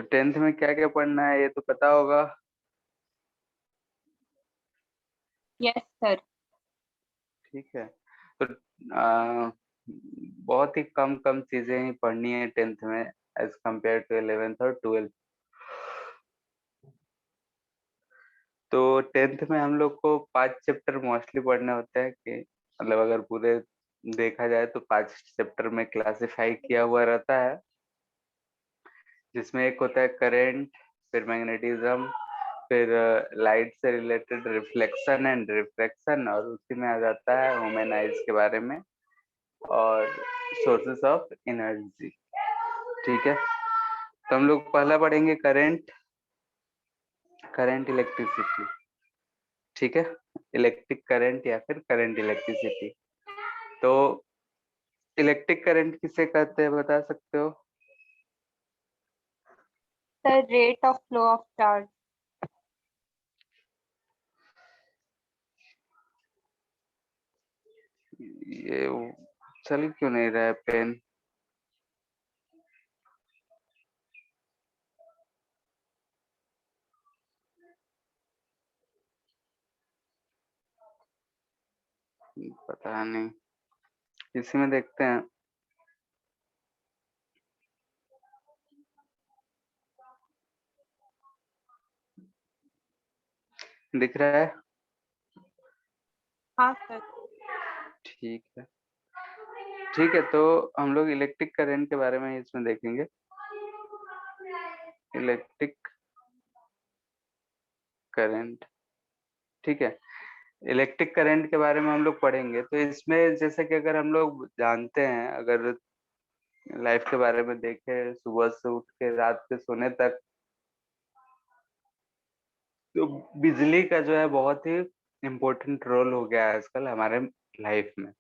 तो टेंथ में क्या क्या पढ़ना है ये तो पता होगा। Yes sir. ठीक है। तो बहुत ही कम कम चीजें ही पढ़नी है टेंथ में एज कम्पेयर टू 11th और 12th। तो टेंथ में हम लोग को 5 चैप्टर मोस्टली पढ़ने होते हैं कि मतलब अगर पूरे देखा जाए तो 5 चैप्टर में क्लासिफाई किया हुआ रहता है, जिसमें एक होता है करेंट, फिर मैग्नेटिज्म, फिर लाइट से रिलेटेड रिफ्लेक्शन एंड रिफ्रैक्शन, और उसी में आ जाता है ह्यूमन आइज के बारे में और सोर्सेस ऑफ एनर्जी। ठीक है। तो हम लोग पहला पढ़ेंगे करंट, करंट इलेक्ट्रिसिटी। ठीक है। इलेक्ट्रिक करंट या फिर करंट इलेक्ट्रिसिटी। तो इलेक्ट्रिक करंट किसे कहते हैं बता सकते हो? Sir rate of flow of charge. ये चल क्यों नहीं रहा है पेन? पता नहीं, इसी में देखते हैं। दिख रहा है? हाँ सर। ठीक है। ठीक है, तो हम लोग इलेक्ट्रिक करंट के बारे में इसमें देखेंगे। Electric current. ठीक है। इलेक्ट्रिक करंट के बारे में हम लोग पढ़ेंगे तो इसमें जैसे कि अगर हम लोग जानते हैं, अगर लाइफ के बारे में देखें सुबह से उठ के रात के सोने तक, तो बिजली का जो है बहुत ही इम्पोर्टेंट रोल हो गया है आजकल हमारे लाइफ में।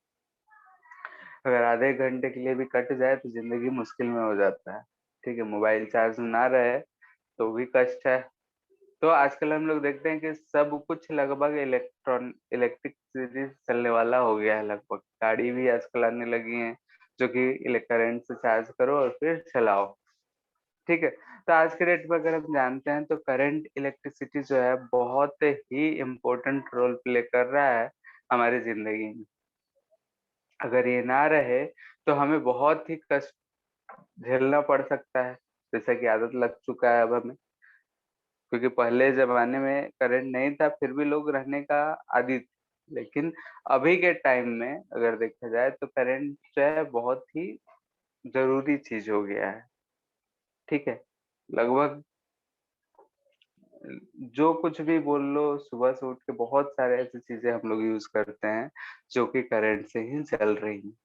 अगर आधे घंटे के लिए भी कट जाए तो जिंदगी मुश्किल में हो जाता है। ठीक है, मोबाइल चार्ज में ना रहे तो भी कष्ट है। तो आजकल हम लोग देखते हैं कि सब कुछ लगभग इलेक्ट्रिक से चलने वाला हो गया है। लगभग गाड़ी भी आजकल आने लगी हैं जो कि करंट से चार्ज करो और फिर चलाओ। ठीक है। तो आज के डेट में अगर हम जानते हैं तो करंट इलेक्ट्रिसिटी जो है बहुत ही इम्पोर्टेंट रोल प्ले कर रहा है हमारी जिंदगी में। अगर ये ना रहे तो हमें बहुत ही कष्ट झेलना पड़ सकता है, जैसे कि आदत लग चुका है अब हमें। क्योंकि पहले जमाने में करंट नहीं था फिर भी लोग रहने का आदी थे, लेकिन अभी के टाइम में अगर देखा जाए तो करंट जो है बहुत ही जरूरी चीज हो गया है। ठीक है। लगभग जो कुछ भी बोल लो, सुबह से उठ के बहुत सारे ऐसी चीजें हम लोग यूज करते हैं जो कि करंट से ही चल रही हैं।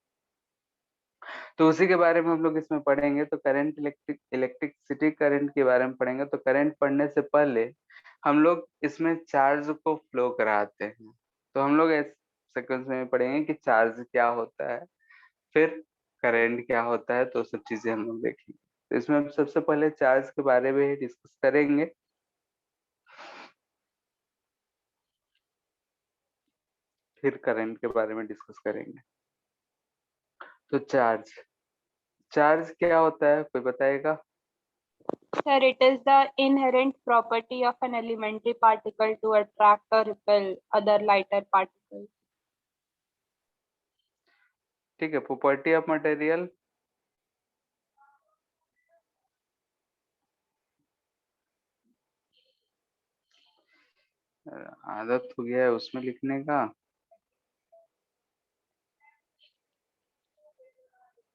तो उसी के बारे में हम लोग इसमें पढ़ेंगे। तो करंट इलेक्ट्रिसिटी करंट के बारे में पढ़ेंगे। तो करंट पढ़ने से पहले हम लोग इसमें चार्ज को फ्लो कराते हैं। तो हम लोग इस सीक्वेंस में पढ़ेंगे कि चार्ज क्या होता है, फिर करंट क्या होता है, तो सब चीजें हम लोग देखेंगे। तो इसमें हम सबसे पहले चार्ज के बारे में ही डिस्कस करेंगे, फिर करंट के बारे में डिस्कस करेंगे। तो चार्ज, चार्ज क्या होता है कोई बताएगा? Sir, it is the inherent property of an elementary particle to attract or repel other lighter particles. ठीक है। प्रॉपर्टी ऑफ मटेरियल, आदत हो गया है उसमें लिखने का।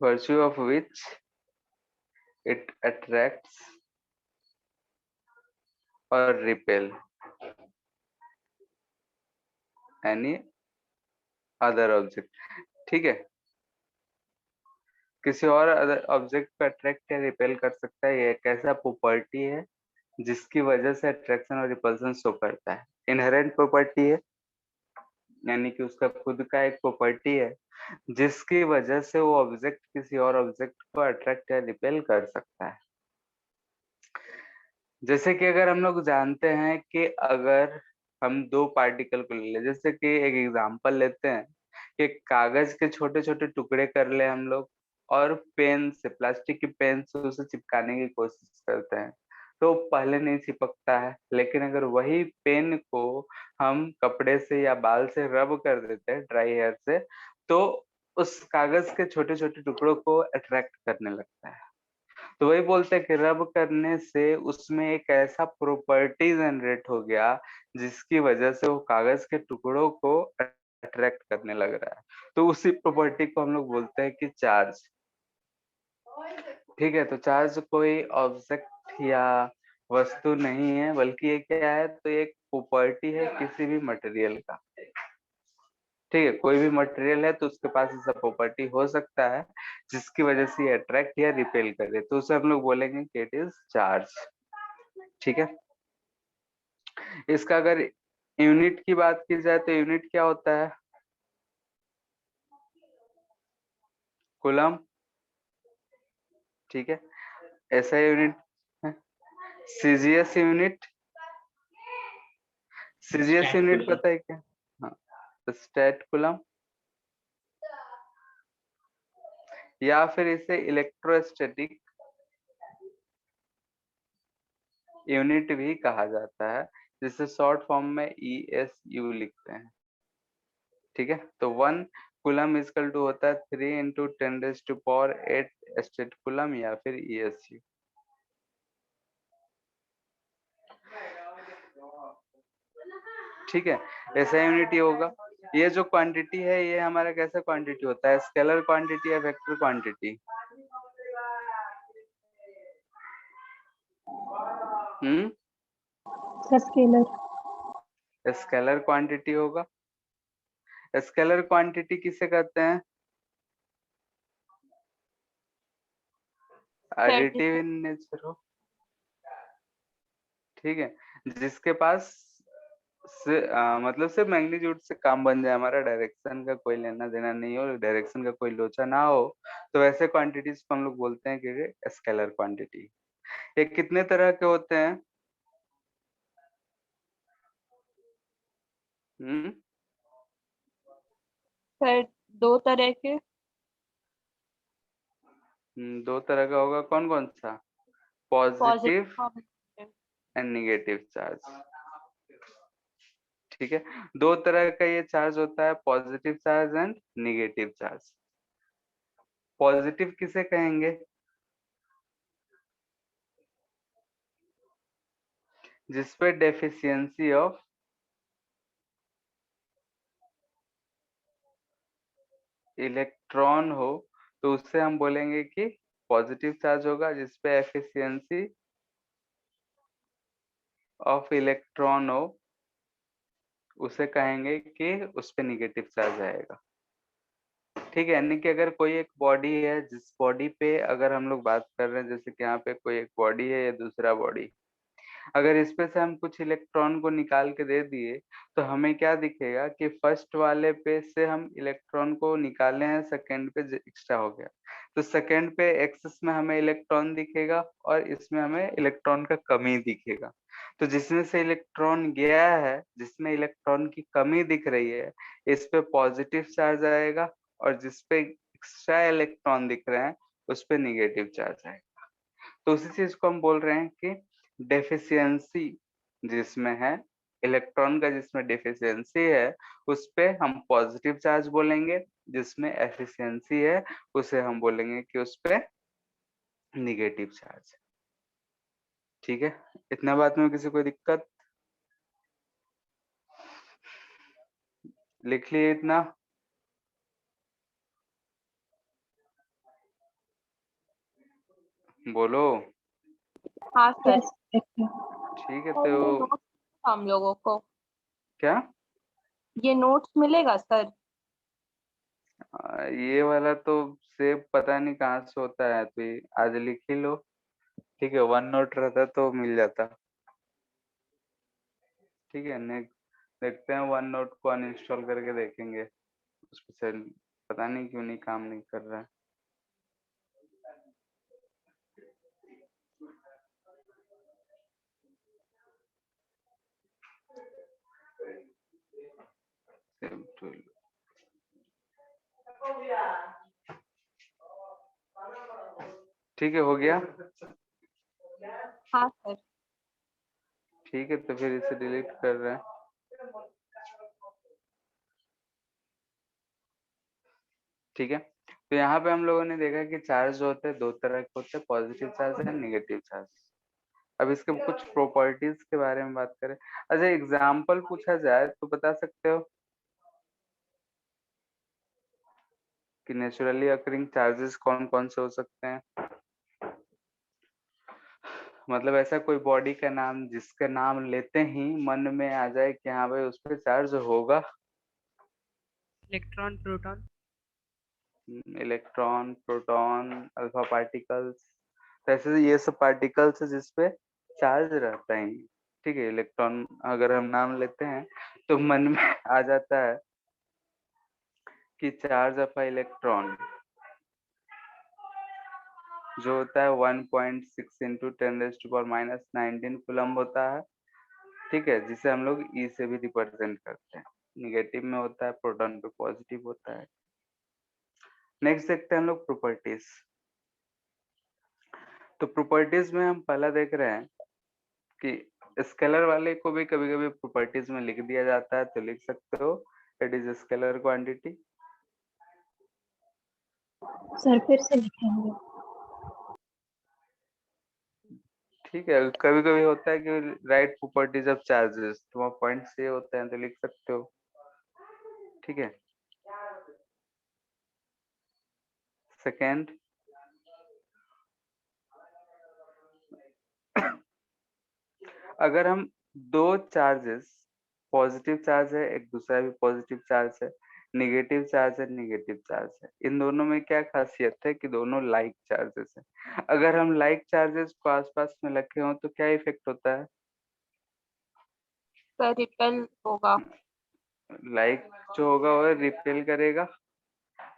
Virtue of which it attracts और रिपेल एनी अदर ऑब्जेक्ट। ठीक है। किसी और अदर ऑब्जेक्ट को अट्रैक्ट या रिपेल कर सकता है, ये एक ऐसा प्रॉपर्टी है जिसकी वजह से अट्रैक्शन और रिपल्सन शो करता है। इनहेरेंट प्रॉपर्टी है, यानी कि उसका खुद का एक प्रॉपर्टी है जिसकी वजह से वो ऑब्जेक्ट किसी और ऑब्जेक्ट को अट्रैक्ट या रिपेल कर सकता है। जैसे कि अगर हम लोग जानते हैं कि अगर हम दो पार्टिकल को ले ले, जैसे कि एक एग्जांपल लेते हैं कि कागज के छोटे छोटे टुकड़े कर ले हम लोग और पेन से, प्लास्टिक की पेन से उसे चिपकाने की कोशिश करते हैं। तो पहले नहीं चिपकता है, लेकिन अगर वही पेन को हम कपड़े से या बाल से रब कर देते हैं ड्राई हेयर से, तो उस कागज के छोटे छोटे टुकड़ों को अट्रैक्ट करने लगता है। तो वही बोलते हैं कि रब करने से उसमें एक ऐसा प्रॉपर्टी जनरेट हो गया जिसकी वजह से वो कागज के टुकड़ों को अट्रैक्ट करने लग रहा है। तो उसी प्रॉपर्टी को हम लोग बोलते हैं कि चार्ज। ठीक है, तो चार्ज कोई ऑब्जेक्ट या वस्तु नहीं है, बल्कि ये क्या है, तो एक प्रॉपर्टी है किसी भी मटेरियल का। ठीक है, कोई भी मटेरियल है तो उसके पास ऐसा प्रॉपर्टी हो सकता है जिसकी वजह से ये अट्रैक्ट या रिपेल करे, तो उसे हम लोग बोलेंगे कि इट इज चार्ज। ठीक है, इसका अगर यूनिट की बात की जाए तो यूनिट क्या होता है? कूलम। ठीक है, ऐसा यूनिट है। सीजीएस यूनिट, सीजीएस यूनिट पता है क्या? हाँ, स्टैट कूलम, या फिर इसे इलेक्ट्रोस्टैटिक यूनिट भी कहा जाता है, जिसे शॉर्ट फॉर्म में ESU लिखते हैं। ठीक है, तो 1 कूलम इक्वल टू होता है 3 × 10⁸ स्टेट कूलम या फिर ESU। ठीक है, ऐसा यूनिट ये होगा। ये जो क्वांटिटी है ये हमारा कैसा क्वांटिटी होता है? स्केलर क्वांटिटी या vector quantity? Scalar. Scalar quantity होगा। स्केलर क्वांटिटी किसे कहते हैं? एडिटिव इन नेचर हो। ठीक है, जिसके पास मतलब सिर्फ मैग्नीट्यूड से काम बन जाए, हमारा डायरेक्शन का कोई लेना देना नहीं हो, डायरेक्शन का कोई लोचा ना हो, तो वैसे क्वांटिटीज को हम लोग बोलते हैं कि स्केलर क्वांटिटी। ये कितने तरह के होते हैं? हम्म, सर 2 तरह के। 2 तरह का होगा, कौन कौन सा? पॉजिटिव पॉजिटिव और एंड निगेटिव चार्ज। ठीक है, 2 तरह का ये चार्ज होता है, positive charge and negative charge. Positive किसे कहेंगे? जिसपे डेफिशिएंसी ऑफ इलेक्ट्रॉन हो, तो उससे हम बोलेंगे कि पॉजिटिव चार्ज होगा। जिसपे एफिशिएंसी ऑफ इलेक्ट्रॉन हो, उसे कहेंगे कि उस पे निगेटिव चार्ज आएगा। ठीक है, यानी कि अगर कोई एक बॉडी है, जिस बॉडी पे अगर हम लोग बात कर रहे हैं, जैसे कि यहाँ पे कोई एक बॉडी है या दूसरा बॉडी, अगर इसमें से हम कुछ इलेक्ट्रॉन को निकाल के दे दिए, तो हमें क्या दिखेगा कि फर्स्ट वाले पे से हम इलेक्ट्रॉन को निकाले हैं, सेकंड पे एक्स्ट्रा हो गया, तो सेकंड पे एक्सेस में हमें इलेक्ट्रॉन दिखेगा और इसमें हमें इलेक्ट्रॉन का कमी दिखेगा। तो जिसमें से इलेक्ट्रॉन गया है, जिसमें इलेक्ट्रॉन की कमी दिख रही है, इस पे पॉजिटिव चार्ज आएगा, और जिस पे एक्स्ट्रा इलेक्ट्रॉन दिख रहे हैं उस पे निगेटिव चार्ज आएगा। तो उसी चीज को हम बोल रहे हैं कि डेफिशिएंसी जिसमें है, इलेक्ट्रॉन का जिसमें डेफिशिएंसी है, उस पे हम पॉजिटिव चार्ज बोलेंगे। जिसमें एफिशिएंसी है, उसे हम बोलेंगे कि उस पे निगेटिव चार्ज। ठीक है, इतना बात में किसी कोई दिक्कत? लिख लिए इतना? बोलो। हाँ सर। ठीक है, सर तो ये नोट्स हम लोगों को, क्या ये नोट्स मिलेगा सर? ये वाला तो सेव पता नहीं कहाँ से होता है, तो ये आज लिख ही लो। ठीक है, वन नोट रहता तो मिल जाता। ठीक है, नेक्स्ट देखते हैं, वन नोट को अनइंस्टॉल करके देखेंगे, उस पे से पता नहीं क्यों नहीं काम नहीं कर रहा है। Save to- ठीक है, हो गया। हाँ सर। ठीक है, तो फिर इसे डिलीट कर रहे हैं। ठीक है, तो यहाँ पे हम लोगों ने देखा कि चार्ज जो होते हैं दो तरह के होते हैं, पॉजिटिव चार्ज है, नेगेटिव चार्ज। अब इसके कुछ प्रॉपर्टीज के बारे में बात करें। अच्छा, एग्जाम्पल पूछा जाए तो बता सकते हो कि नेचुरली अकरिंग चार्जेस कौन कौन से हो सकते हैं? मतलब ऐसा कोई बॉडी का नाम जिसका नाम लेते ही मन में आ जाए कि हाँ भाई उस पर चार्ज होगा। Electron, proton. Electron, proton, alpha particles, तो ऐसे ये सब पार्टिकल्स है जिसपे चार्ज रहता है। ठीक है, इलेक्ट्रॉन अगर हम नाम लेते हैं तो मन में आ जाता है कि चार्ज ऑफ इलेक्ट्रॉन जो होता है 1.6 इंटू 10⁻⁻19 कूलम होता है। ठीक है, जिसे हम लोग ई से भी रिप्रेजेंट करते हैं। निगेटिव में होता है, प्रोटॉन पे पॉजिटिव होता है। नेक्स्ट देखते हैं हम लोग प्रॉपर्टीज। तो प्रॉपर्टीज में हम पहला देख रहे हैं कि स्केलर वाले को भी कभी कभी प्रॉपर्टीज में लिख दिया जाता है, तो लिख सकते हो it is scalar quantity. Sir फिर से लिखेंगे। ठीक है, कभी कभी होता है कि राइट प्रॉपर्टीज ऑफ चार्जेस, तो वहाँ पॉइंट से होते हैं तो लिख सकते हो। ठीक है, सेकेंड, अगर हम दो चार्जेस, पॉजिटिव चार्ज है एक दूसरा भी पॉजिटिव चार्ज है, निगेटिव चार्ज है निगेटिव चार्ज है, इन दोनों में क्या खासियत है कि दोनों लाइक चार्जेस है। अगर हम लाइक चार्जेस को आसपास में रखे हो तो क्या इफेक्ट होता है? सर रिपेल होगा। लाइक जो होगा वो रिपेल करेगा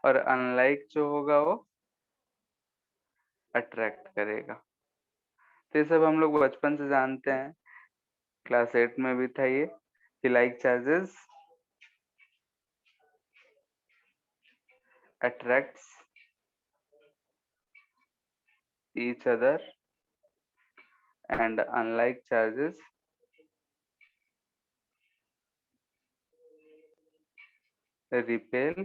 और अनलाइक जो होगा वो अट्रैक्ट करेगा। तो ये सब हम लोग बचपन से जानते हैं, क्लास 8 में भी था ये कि like charges attracts each other and unlike charges repel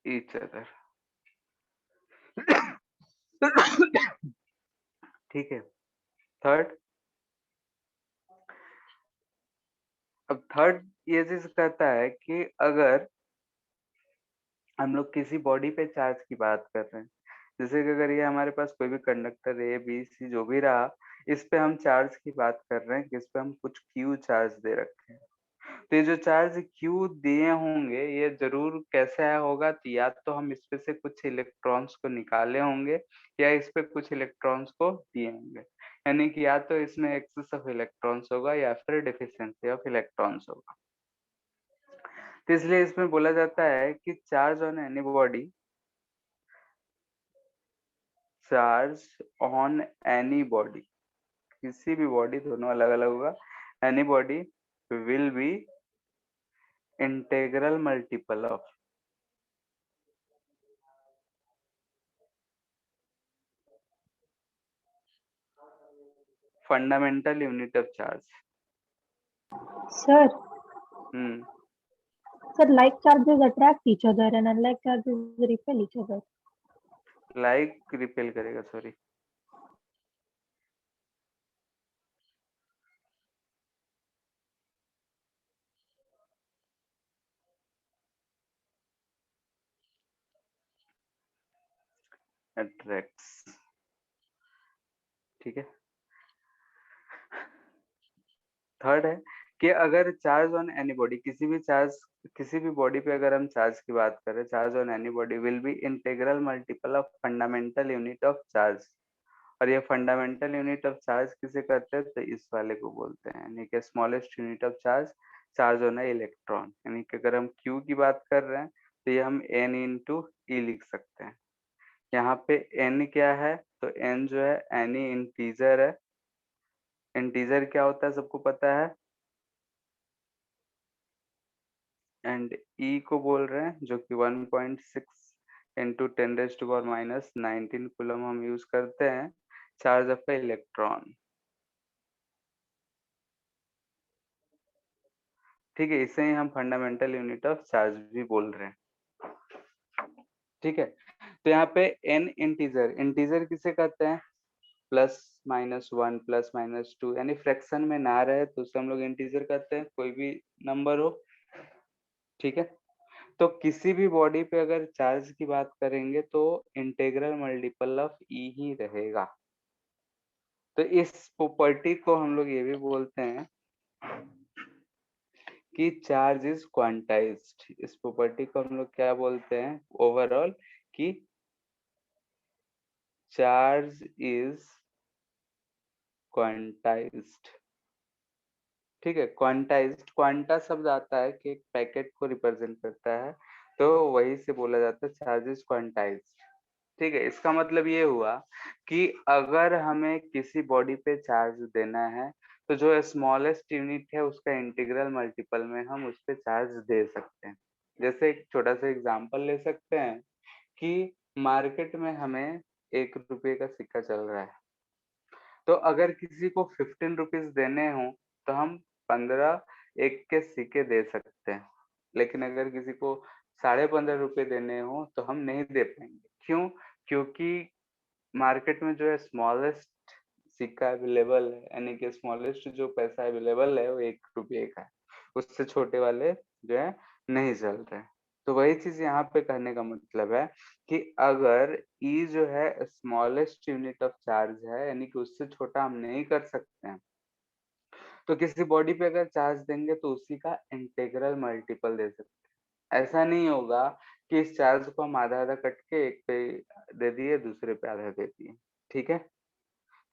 each other। ठीक है, थर्ड, अब थर्ड ये चीज कहता है कि अगर हम लोग किसी बॉडी पे चार्ज की बात कर रहे हैं, जैसे कि अगर ये हमारे पास कोई भी कंडक्टर ए बी सी जो भी रहा, इस पे हम चार्ज की बात कर रहे हैं कि इस पे हम कुछ क्यू चार्ज दे रखे हैं। तो ये जो चार्ज क्यू दिए होंगे ये जरूर कैसे आया होगा, तो या तो हम इसपे से कुछ इलेक्ट्रॉन्स को निकाले होंगे या इस पे कुछ इलेक्ट्रॉन्स को दिए होंगे। यानी कि या तो इसमें एक्सेस ऑफ इलेक्ट्रॉन्स होगा या फिर डिफिशियंसी ऑफ इलेक्ट्रॉन्स होगा। तो इसलिए इसमें बोला जाता है कि charge on any body, charge on any body, किसी भी बॉडी, दोनों अलग अलग होगा, any body will be integral multiple of fundamental unit of charge. Sir hmm, sir like charges attract each other and unlike charges repel each other. Like repel करेगा, sorry. Attracts. ठीक है, third है कि अगर चार्ज ऑन एनी बॉडी, किसी भी body पे अगर हम चार्ज की बात करें, charge on any body will be integral multiple of fundamental unit of charge. और ये फंडामेंटल यूनिट ऑफ चार्ज किसे कहते हैं, तो इस वाले को बोलते हैं, यानी कि smallest unit of charge, charge on electron. यानी कि अगर हम क्यू की बात कर रहे हैं तो ये हम एन इंटू ई लिख सकते हैं। यहाँ पे एन क्या है, तो एन जो है एनी इंटीजर है। इंटीजर क्या होता है सबको पता है, एंड ई को बोल रहे हैं जो कि 1.6 इंटू 10⁻⁻19 कूलम हम यूज करते हैं चार्ज ऑफ इलेक्ट्रॉन। ठीक है, इसे ही हम फंडामेंटल यूनिट ऑफ चार्ज भी बोल रहे हैं। ठीक है, तो यहाँ पे n इंटीजर, इंटीजर किसे कहते हैं? Plus minus one, plus minus two, यानी फ्रैक्शन में ना रहे तो उसे हम लोग इंटीजर कहते हैं, कोई भी नंबर हो। ठीक है, तो किसी भी बॉडी पे अगर चार्ज की बात करेंगे तो इंटीग्रल मल्टीपल ऑफ ई ही रहेगा। तो इस प्रॉपर्टी को हम लोग ये भी बोलते हैं कि चार्ज इज क्वांटाइज्ड। इस प्रॉपर्टी को हम लोग क्या बोलते हैं ओवरऑल, कि चार्ज इज क्वांटाइज्ड। ठीक है, क्वांटाइज्ड, क्वांटा शब्द आता है कि एक पैकेट को रिप्रेजेंट करता है, तो वही से बोला जाता है चार्ज इज क्वांटाइज्ड। ठीक है, इसका मतलब ये हुआ कि अगर हमें किसी बॉडी पे चार्ज देना है तो जो स्मॉलेस्ट यूनिट है उसका इंटीग्रल मल्टीपल में हम उस पे चार्ज दे सकते हैं। जैसे एक छोटा सा एग्जांपल ले सकते हैं कि मार्केट में हमें 1 रुपये का सिक्का चल रहा है, तो अगर किसी को 15 रुपीज देने हो तो हम 15 एक के सिक्के दे सकते हैं, लेकिन अगर किसी को 15.5 रुपए देने हो तो हम नहीं दे पाएंगे। क्यों? क्योंकि मार्केट में जो है स्मॉलेस्ट सिक्का अवेलेबल है, यानी कि स्मॉलेस्ट जो पैसा अवेलेबल है वो 1 रुपये का है, उससे छोटे वाले जो है नहीं चल रहे। तो वही चीज यहाँ पे कहने का मतलब है कि अगर ई जो है स्मॉलेस्ट यूनिट ऑफ चार्ज है, यानी कि उससे छोटा हम नहीं कर सकते हैं, तो किसी बॉडी पे अगर चार्ज देंगे तो उसी का इंटीग्रल मल्टीपल दे सकते हैं। ऐसा नहीं होगा कि इस चार्ज को हम आधा आधा कट के एक पे दे दिए, दूसरे पे आधा दे दिए। ठीक है,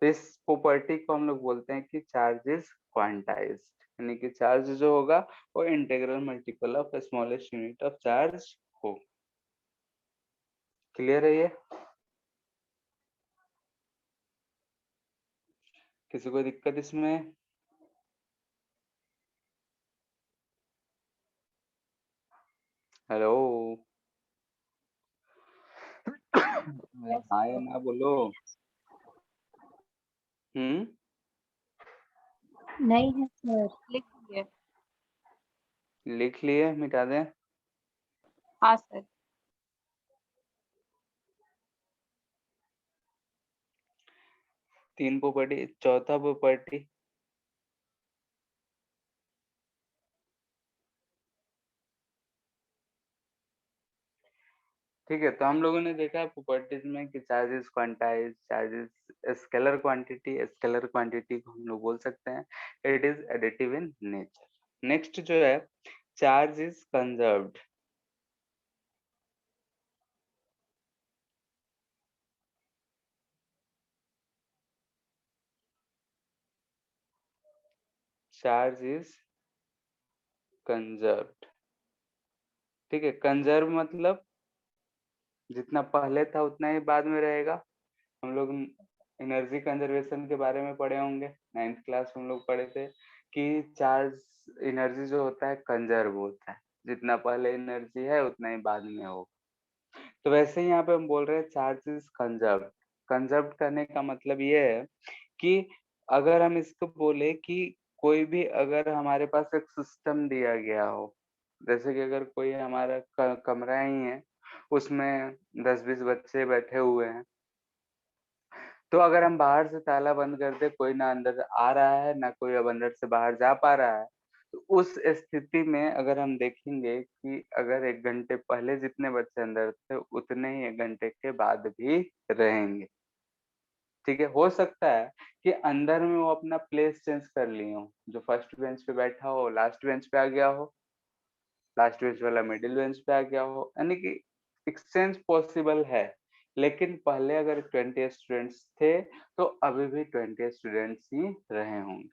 तो इस प्रॉपर्टी को हम लोग बोलते हैं कि चार्ज इज क्वांटाइज्ड, यानी कि चार्ज जो होगा वो integral multiple of smallest unit of charge हो। क्लियर है ये? किसी को दिक्कत इसमें? हेलो? Yes, हाँ या ना बोलो। हम्म, नहीं है सर। लिख दिए। लिख लिए, मिटा दें? हाँ सर। तीन प्रॉपर्टी, चौथा प्रॉपर्टी। ठीक है, तो हम लोगों ने देखा है प्रॉपर्टीज में कि charges quantize, charges scalar quantity, scalar quantity को हम लोग बोल सकते हैं it is additive in nature. Next जो है charge is conserved. Charge is conserved. ठीक है, कंजर्व मतलब जितना पहले था उतना ही बाद में रहेगा। हम लोग एनर्जी कंजर्वेशन के बारे में पढ़े होंगे, 9th क्लास हम लोग पढ़े थे कि चार्ज एनर्जी जो होता है कंजर्व होता है, जितना पहले एनर्जी है उतना ही बाद में हो। तो वैसे ही यहाँ पे हम बोल रहे हैं चार्ज इज कंजर्व। कंजर्व करने का मतलब ये है कि अगर हम इसको बोले कि कोई भी अगर हमारे पास एक सिस्टम दिया गया हो, जैसे कि अगर कोई हमारा कमरा ही है, उसमें 10-20 बच्चे बैठे हुए हैं, तो अगर हम बाहर से ताला बंद कर दे, कोई ना अंदर आ रहा है ना कोई अब अंदर से बाहर जा पा रहा है, तो उस स्थिति में अगर हम देखेंगे कि अगर 1 घंटे पहले जितने बच्चे अंदर थे उतने ही 1 घंटे के बाद भी रहेंगे। ठीक है, हो सकता है कि अंदर में वो अपना प्लेस चेंज कर लिए हो, जो फर्स्ट बेंच पे बैठा हो लास्ट बेंच पे आ गया हो, लास्ट बेंच वाला मिडिल बेंच पे आ गया हो, यानी कि एक्सचेंज पॉसिबल है। लेकिन पहले अगर 20 स्टूडेंट्स थे तो अभी भी 20 स्टूडेंट्स ही रहे होंगे।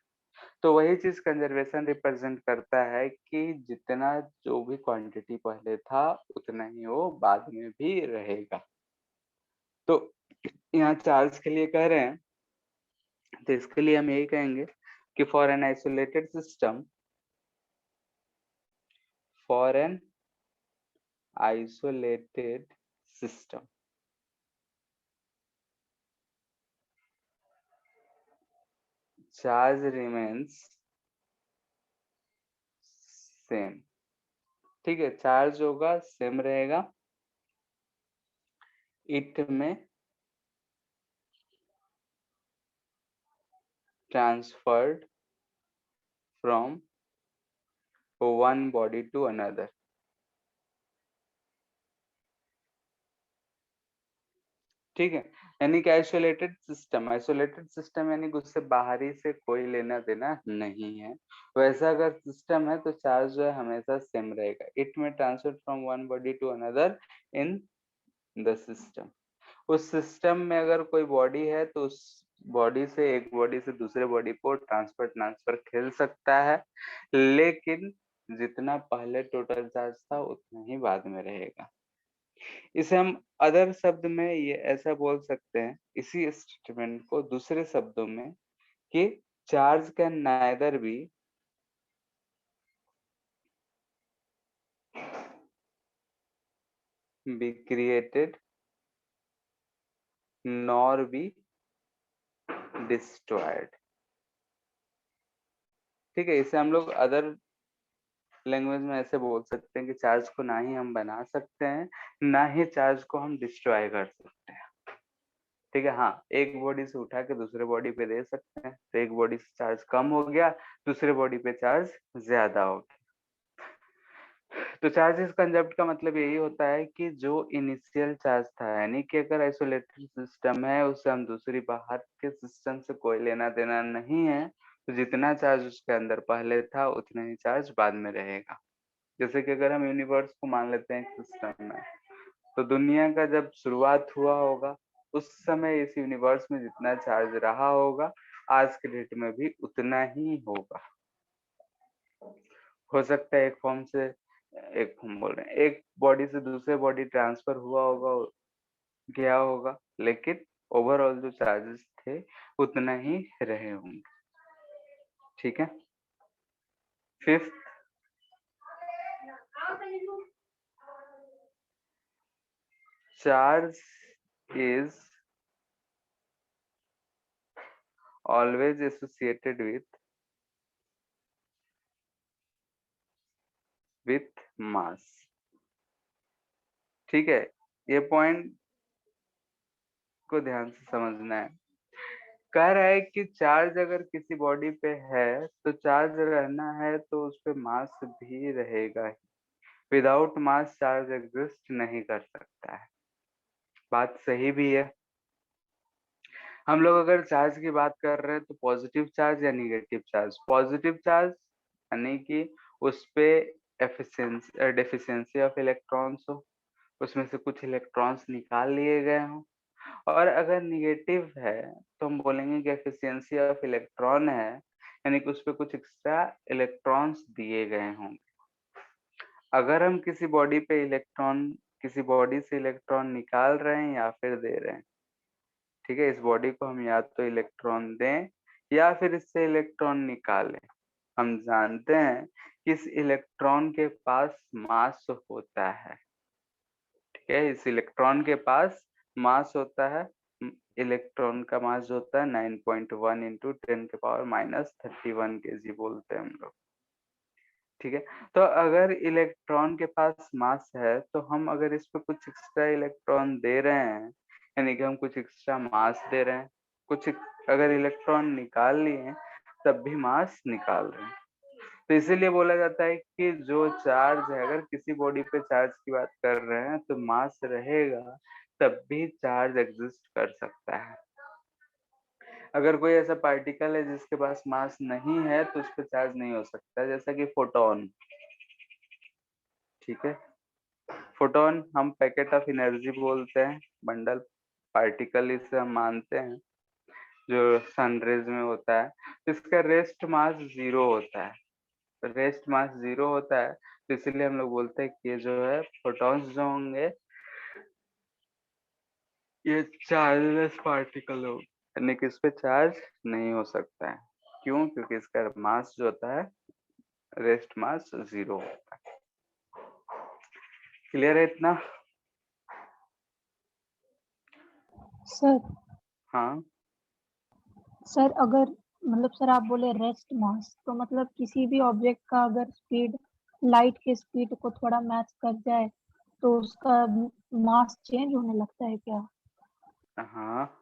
तो वही चीज कंजर्वेशन रिप्रेजेंट करता है कि जितना जो भी क्वांटिटी पहले था उतना ही वो बाद में भी रहेगा। तो यहाँ चार्ज के लिए कह रहे हैं, तो इसके लिए हम यही कहेंगे कि for an isolated system, for an isolated system, charge remains same. ठीक है, चार्ज होगा सेम रहेगा, it may transferred from one body to another. ठीक है, यानी कि आइसोलेटेड सिस्टम यानी कि उससे बाहरी से कोई लेना देना नहीं है। वैसा अगर सिस्टम है तो चार्ज जो है हमेशा सेम रहेगा। It may transfer from one body to another in the system. उस सिस्टम में अगर कोई बॉडी है तो उस बॉडी से एक बॉडी से दूसरे बॉडी को ट्रांसफर खेल सकता है, लेकिन जितना पहले टोटल चार्ज था उतना ही बाद में रहेगा। इसे हम अदर शब्द में ये ऐसा बोल सकते हैं, इसी स्टेटमेंट को दूसरे शब्दों में, कि charge can neither be created nor be destroyed. ठीक है, इसे हम लोग अदर लैंग्वेज में ऐसे बोल सकते हैं कि चार्ज को ना ही हम बना सकते हैं, ना ही चार्ज को हम डिस्ट्रॉय कर सकते हैं। ठीक है, हाँ, एक बॉडी से उठा के दूसरे बॉडी पे दे सकते हैं, तो एक बॉडी से चार्ज कम हो गया, दूसरे बॉडी पे चार्ज ज्यादा हो गया। तो चार्जेस कंजप्ट का मतलब यही होता है कि जो इनिशियल चार्ज था, यानी कि अगर आइसोलेटेड सिस्टम है, उससे हम दूसरी बाहर के सिस्टम से कोई लेना देना नहीं है, तो जितना चार्ज उसके अंदर पहले था उतना ही चार्ज बाद में रहेगा। जैसे कि अगर हम यूनिवर्स को मान लेते हैं एक सिस्टम में, तो दुनिया का जब शुरुआत हुआ होगा उस समय इस यूनिवर्स में जितना चार्ज रहा होगा आज के डेट में भी उतना ही होगा। हो सकता है एक फॉर्म बोल रहे हैं, एक बॉडी से दूसरे बॉडी ट्रांसफर हुआ होगा, गया होगा, लेकिन ओवरऑल जो चार्जेस थे उतना ही रहे होंगे। ठीक है, fifth, charge is always associated with mass। ठीक है, ये पॉइंट को ध्यान से समझना है। कह रहा है कि चार्ज अगर किसी बॉडी पे है तो चार्ज रहना है तो उस पे मास भी रहेगा ही। विदाउट मास चार्ज एग्जिस्ट नहीं कर सकता है। बात सही भी है। हम लोग अगर चार्ज की बात कर रहे हैं तो पॉजिटिव चार्ज या निगेटिव चार्ज। पॉजिटिव चार्ज यानी कि उस पे डेफिशिएंसी ऑफ इलेक्ट्रॉन्स हो, उसमें से कुछ इलेक्ट्रॉन्स निकाल लिए गए हों। और अगर निगेटिव है तो हम बोलेंगे कि एफिशिएंसी ऑफ इलेक्ट्रॉन है, यानी कि उस पर कुछ एक्स्ट्रा इलेक्ट्रॉन्स दिए गए होंगे। अगर हम किसी बॉडी से इलेक्ट्रॉन निकाल रहे हैं या फिर दे रहे हैं, ठीक है, इस बॉडी को हम या तो इलेक्ट्रॉन दें या फिर इससे इलेक्ट्रॉन निकालें, हम जानते हैं कि इस इलेक्ट्रॉन के पास मास होता है। ठीक है, इस इलेक्ट्रॉन के पास मास होता है। इलेक्ट्रॉन का मास जो होता है 9.1 इंटू 10⁻³ kg बोलते हैं हम लोग। ठीक है, तो अगर इलेक्ट्रॉन के पास मास है तो हम अगर इस पे कुछ एक्स्ट्रा इलेक्ट्रॉन दे रहे हैं, यानी कि हम कुछ एक्स्ट्रा मास दे रहे हैं, कुछ अगर इलेक्ट्रॉन निकाल लिए तब भी मास निकाल रहे हैं। तो इसीलिए बोला जाता है कि जो चार्ज है, अगर किसी बॉडी पे चार्ज की बात कर रहे हैं तो मास रहेगा तब भी चार्ज एग्जिस्ट कर सकता है। अगर कोई ऐसा पार्टिकल है जिसके पास मास नहीं है तो उस पर चार्ज नहीं हो सकता, जैसा कि फोटोन। ठीक है, फोटोन हम पैकेट ऑफ एनर्जी बोलते हैं, बंडल पार्टिकल इसे हम मानते हैं जो सनरेज में होता है। तो इसका रेस्ट मास 0 होता है। रेस्ट मास 0 होता है, तो इसलिए हम लोग बोलते हैं कि ये जो है फोटॉन्स जो होंगे ये चार्जलेस पार्टिकल हो, यानी कि इस पे चार्ज नहीं हो सकता है। क्यों? क्योंकि इसका मास जो होता है रेस्ट मास 0 होता है। क्लियर है इतना? सर हाँ, सर अगर मतलब सर आप बोले रेस्ट मास, तो मतलब किसी भी ऑब्जेक्ट का अगर स्पीड लाइट की स्पीड को थोड़ा मैच कर जाए तो उसका मास चेंज होने लगता है क्या? हाँ,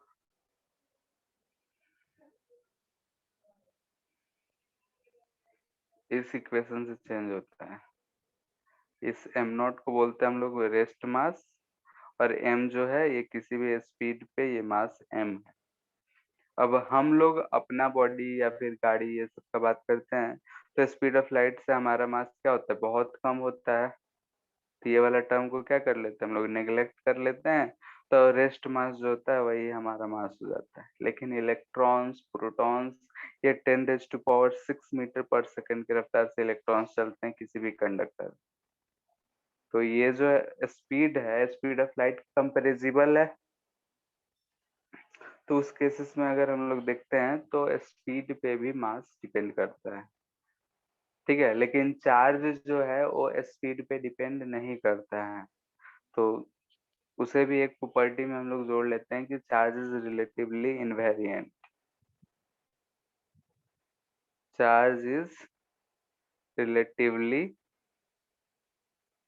इस इक्वेशन से चेंज होता है। इस एम नॉट को बोलते हैं हम लोग रेस्ट मास, और एम जो है ये किसी भी स्पीड पे ये मास एम है। अब हम लोग अपना बॉडी या फिर गाड़ी ये सब का बात करते हैं, तो स्पीड ऑफ लाइट से हमारा मास क्या होता है, बहुत कम होता है। तो ये वाला टर्म को क्या कर लेते हैं हम लोग, नेग्लेक्ट कर लेते हैं। तो रेस्ट मास जो होता है वही हमारा मास हो जाता है। लेकिन इलेक्ट्रॉन्स, प्रोटॉन्स, ये 10⁻⁶ मीटर पर सेकंड की रफ्तार से इलेक्ट्रॉन्स चलते हैं किसी भी कंडक्टर। तो ये जो स्पीड है, स्पीड ऑफ लाइट कंपेरेजिबल है। तो उस केसेस में अगर हम लोग देखते हैं तो स्पीड पे भी मास डिपेंड करता है, ठीक है। लेकिन चार्ज जो है वो स्पीड पे डिपेंड नहीं करता है। तो उसे भी एक प्रॉपर्टी में हम लोग जोड़ लेते हैं कि charge is relatively invariant. Charge is relatively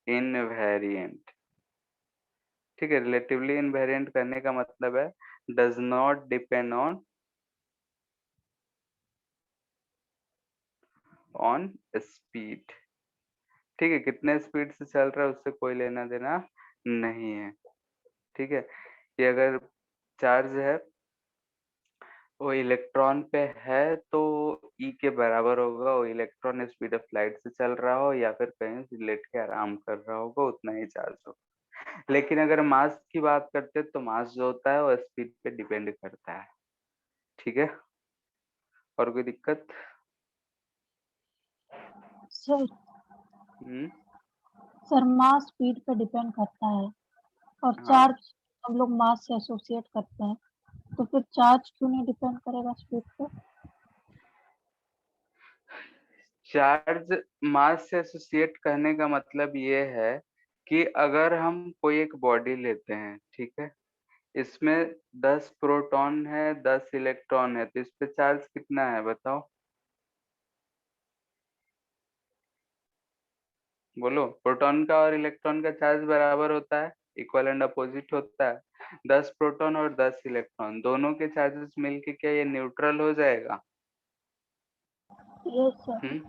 invariant, ठीक है। रिलेटिवली इनवेरिएंट करने का मतलब है does not depend on speed, ठीक है। कितने स्पीड से चल रहा है उससे कोई लेना देना नहीं है, ठीक है। ये अगर चार्ज है वो इलेक्ट्रॉन पे है तो ई के बराबर होगा। वो इलेक्ट्रॉन स्पीड ऑफ लाइट से चल रहा हो या फिर कहीं लेट के आराम कर रहा होगा, उतना ही चार्ज होगा। लेकिन अगर मास की बात करते हैं तो मास जो होता है वो स्पीड पे डिपेंड करता है, ठीक है। और कोई दिक्कत? सर हम्म, सर मास स्पीड पे डिपेंड करता है और हाँ। चार्ज हम लोग मास से एसोसिएट करते हैं, तो फिर चार्ज क्यों नहीं डिपेंड करेगा स्पीड पे? चार्ज मास से एसोसिएट करने का मतलब ये है कि अगर हम कोई एक बॉडी लेते हैं, ठीक है, इसमें 10 प्रोटॉन है, 10 इलेक्ट्रॉन है, तो इस पे चार्ज कितना है बताओ, बोलो। प्रोटॉन का और इलेक्ट्रॉन का चार्ज बराबर होता है, इक्वल एंड अपोजिट होता है। 10 प्रोटॉन और 10 इलेक्ट्रॉन दोनों के चार्जेस मिलके क्या ये न्यूट्रल हो जाएगा? Yes sir.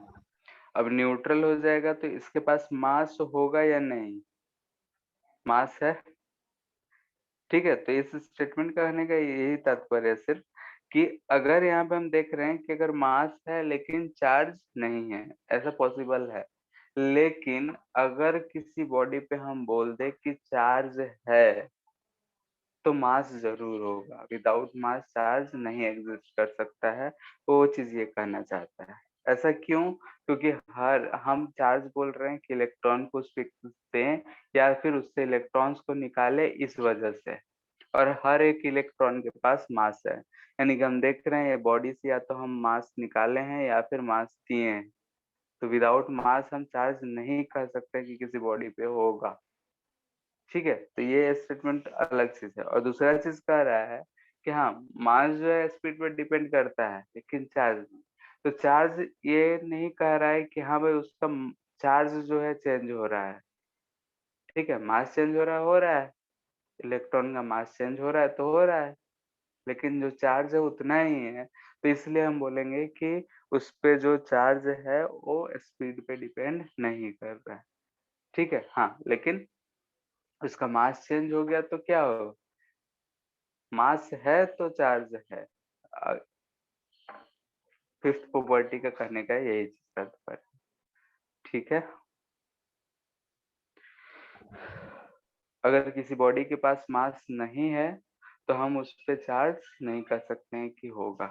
अब न्यूट्रल हो जाएगा तो इसके पास मास होगा या नहीं? मास है, ठीक है। तो इस स्टेटमेंट का कहने का यही तात्पर्य है सिर्फ कि अगर यहाँ पे हम देख रहे हैं कि अगर मास है लेकिन चार्ज नहीं है, ऐसा पॉसिबल है। लेकिन अगर किसी बॉडी पे हम बोल दे कि चार्ज है तो मास जरूर होगा। विदाउट मास चार्ज नहीं एग्जिस्ट कर सकता है, तो वो चीज ये कहना चाहता है। ऐसा क्यों? क्योंकि हर हम चार्ज बोल रहे हैं कि इलेक्ट्रॉन को उस पे दें या फिर उससे इलेक्ट्रॉन्स को निकाले, इस वजह से। और हर एक इलेक्ट्रॉन के पास मास है, यानी कि हम देख रहे हैं ये बॉडी से या तो हम मास निकाले हैं या फिर मास दिए हैं। तो विदाउट मास हम चार्ज नहीं कर सकते कि किसी बॉडी पे होगा, ठीक है। तो ये स्टेटमेंट अलग चीज है। और दूसरा चीज कह रहा है कि हाँ, मास जो है स्पीड पर डिपेंड करता है लेकिन चार्ज नहीं। तो चार्ज ये नहीं कह रहा है कि हाँ भाई उसका चार्ज जो है चेंज हो रहा है, ठीक है। मास चेंज हो रहा है, इलेक्ट्रॉन का मास चेंज हो रहा है तो हो रहा है, लेकिन जो चार्ज है उतना ही है। तो इसलिए हम बोलेंगे कि उस पे जो चार्ज है वो स्पीड पे डिपेंड नहीं कर रहा है, ठीक है। हाँ, लेकिन उसका मास चेंज हो गया तो क्या हो, मास है तो चार्ज है। फिफ्थ प्रॉपर्टी का कहने का यही चीज तात्पर्य, ठीक है। अगर किसी बॉडी के पास मास नहीं है तो हम उस पे चार्ज नहीं कर सकते हैं कि होगा,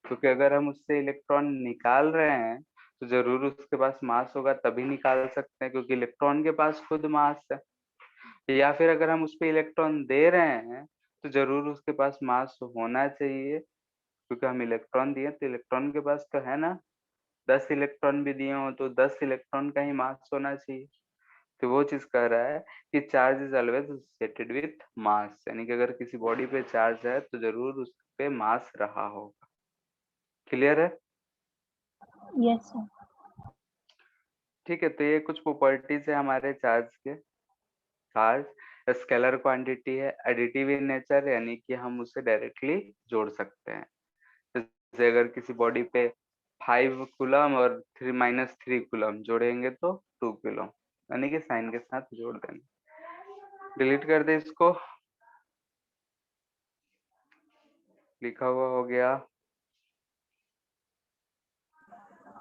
क्योंकि अगर हम उससे इलेक्ट्रॉन निकाल रहे हैं तो जरूर उसके पास मास होगा, तभी निकाल सकते हैं क्योंकि इलेक्ट्रॉन के पास खुद मास है। या फिर अगर हम उस पे इलेक्ट्रॉन दे रहे हैं तो जरूर उसके पास मास होना चाहिए, क्योंकि हम इलेक्ट्रॉन दिए तो इलेक्ट्रॉन के पास तो है ना। 10 इलेक्ट्रॉन भी दिए हो तो 10 इलेक्ट्रॉन का ही मास होना चाहिए। तो वो चीज कह रहा है कि charge is always associated with mass, यानी कि अगर किसी बॉडी पे चार्ज है तो जरूर उस पे मास रहा होगा। क्लियर है? Yes sir. ठीक है, तो ये कुछ प्रॉपर्टीज है हमारे चार्ज के। चार्ज स्केलर क्वांटिटी है, एडिटिव इन नेचर, यानी कि हम उसे डायरेक्टली जोड़ सकते हैं। जैसे अगर किसी बॉडी पे 5 कूलम और 3 कूलम जोड़ेंगे तो 2 कूलम, यानी कि साइन के साथ जोड़ देंगे। डिलीट कर दे इसको, लिखा हुआ हो गया।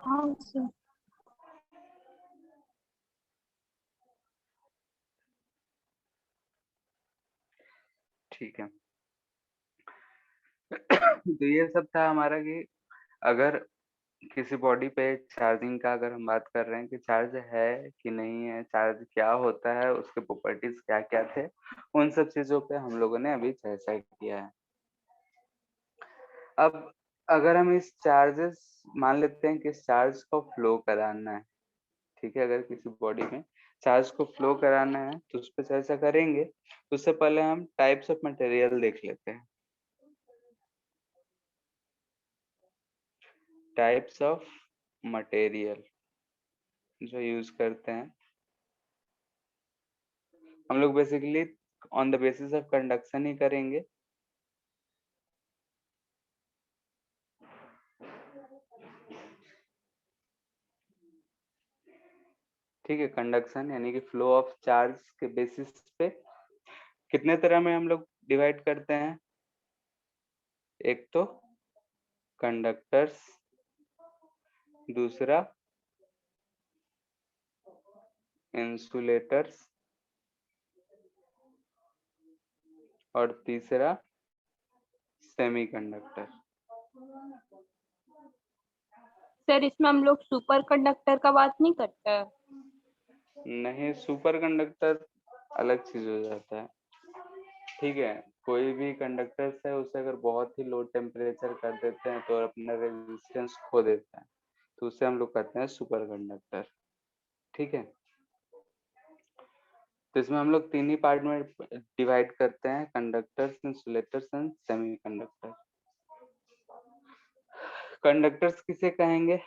हाँ सर। ठीक है। तो ये सब था हमारा कि अगर किसी बॉडी पे चार्जिंग का अगर हम बात कर रहे हैं कि चार्ज है कि नहीं है, चार्ज क्या होता है, उसके प्रॉपर्टीज क्या क्या थे, उन सब चीजों पे हम लोगों ने अभी चर्चा किया है। अब अगर हम इस चार्जेस मान लेते हैं कि इस चार्ज को फ्लो कराना है, ठीक है, अगर किसी बॉडी में चार्ज को फ्लो कराना है तो उस पर चर्चा करेंगे। तो उससे पहले हम टाइप्स ऑफ मटेरियल देख लेते हैं। टाइप्स ऑफ मटेरियल जो यूज करते हैं हम लोग basically on the basis of conduction ही करेंगे। ठीक है, कंडक्शन यानी कि फ्लो ऑफ चार्ज के बेसिस पे कितने तरह में हम लोग डिवाइड करते हैं। एक तो कंडक्टर्स, दूसरा इंसुलेटर्स और तीसरा सेमीकंडक्टर। सर इसमें हम लोग सुपर कंडक्टर का बात नहीं करते हैं? नहीं, सुपर कंडक्टर अलग चीज हो जाता है। ठीक है, कोई भी कंडक्टर्स है उसे अगर बहुत ही लो टेम्परेचर कर देते हैं तो अपना रेजिस्टेंस खो देता है, तो उसे हम लोग कहते हैं सुपर कंडक्टर। ठीक है, तो इसमें हम लोग 3 ही पार्ट में डिवाइड करते हैं, conductors, insulators and semiconductor. Conductors किसे कहेंगे,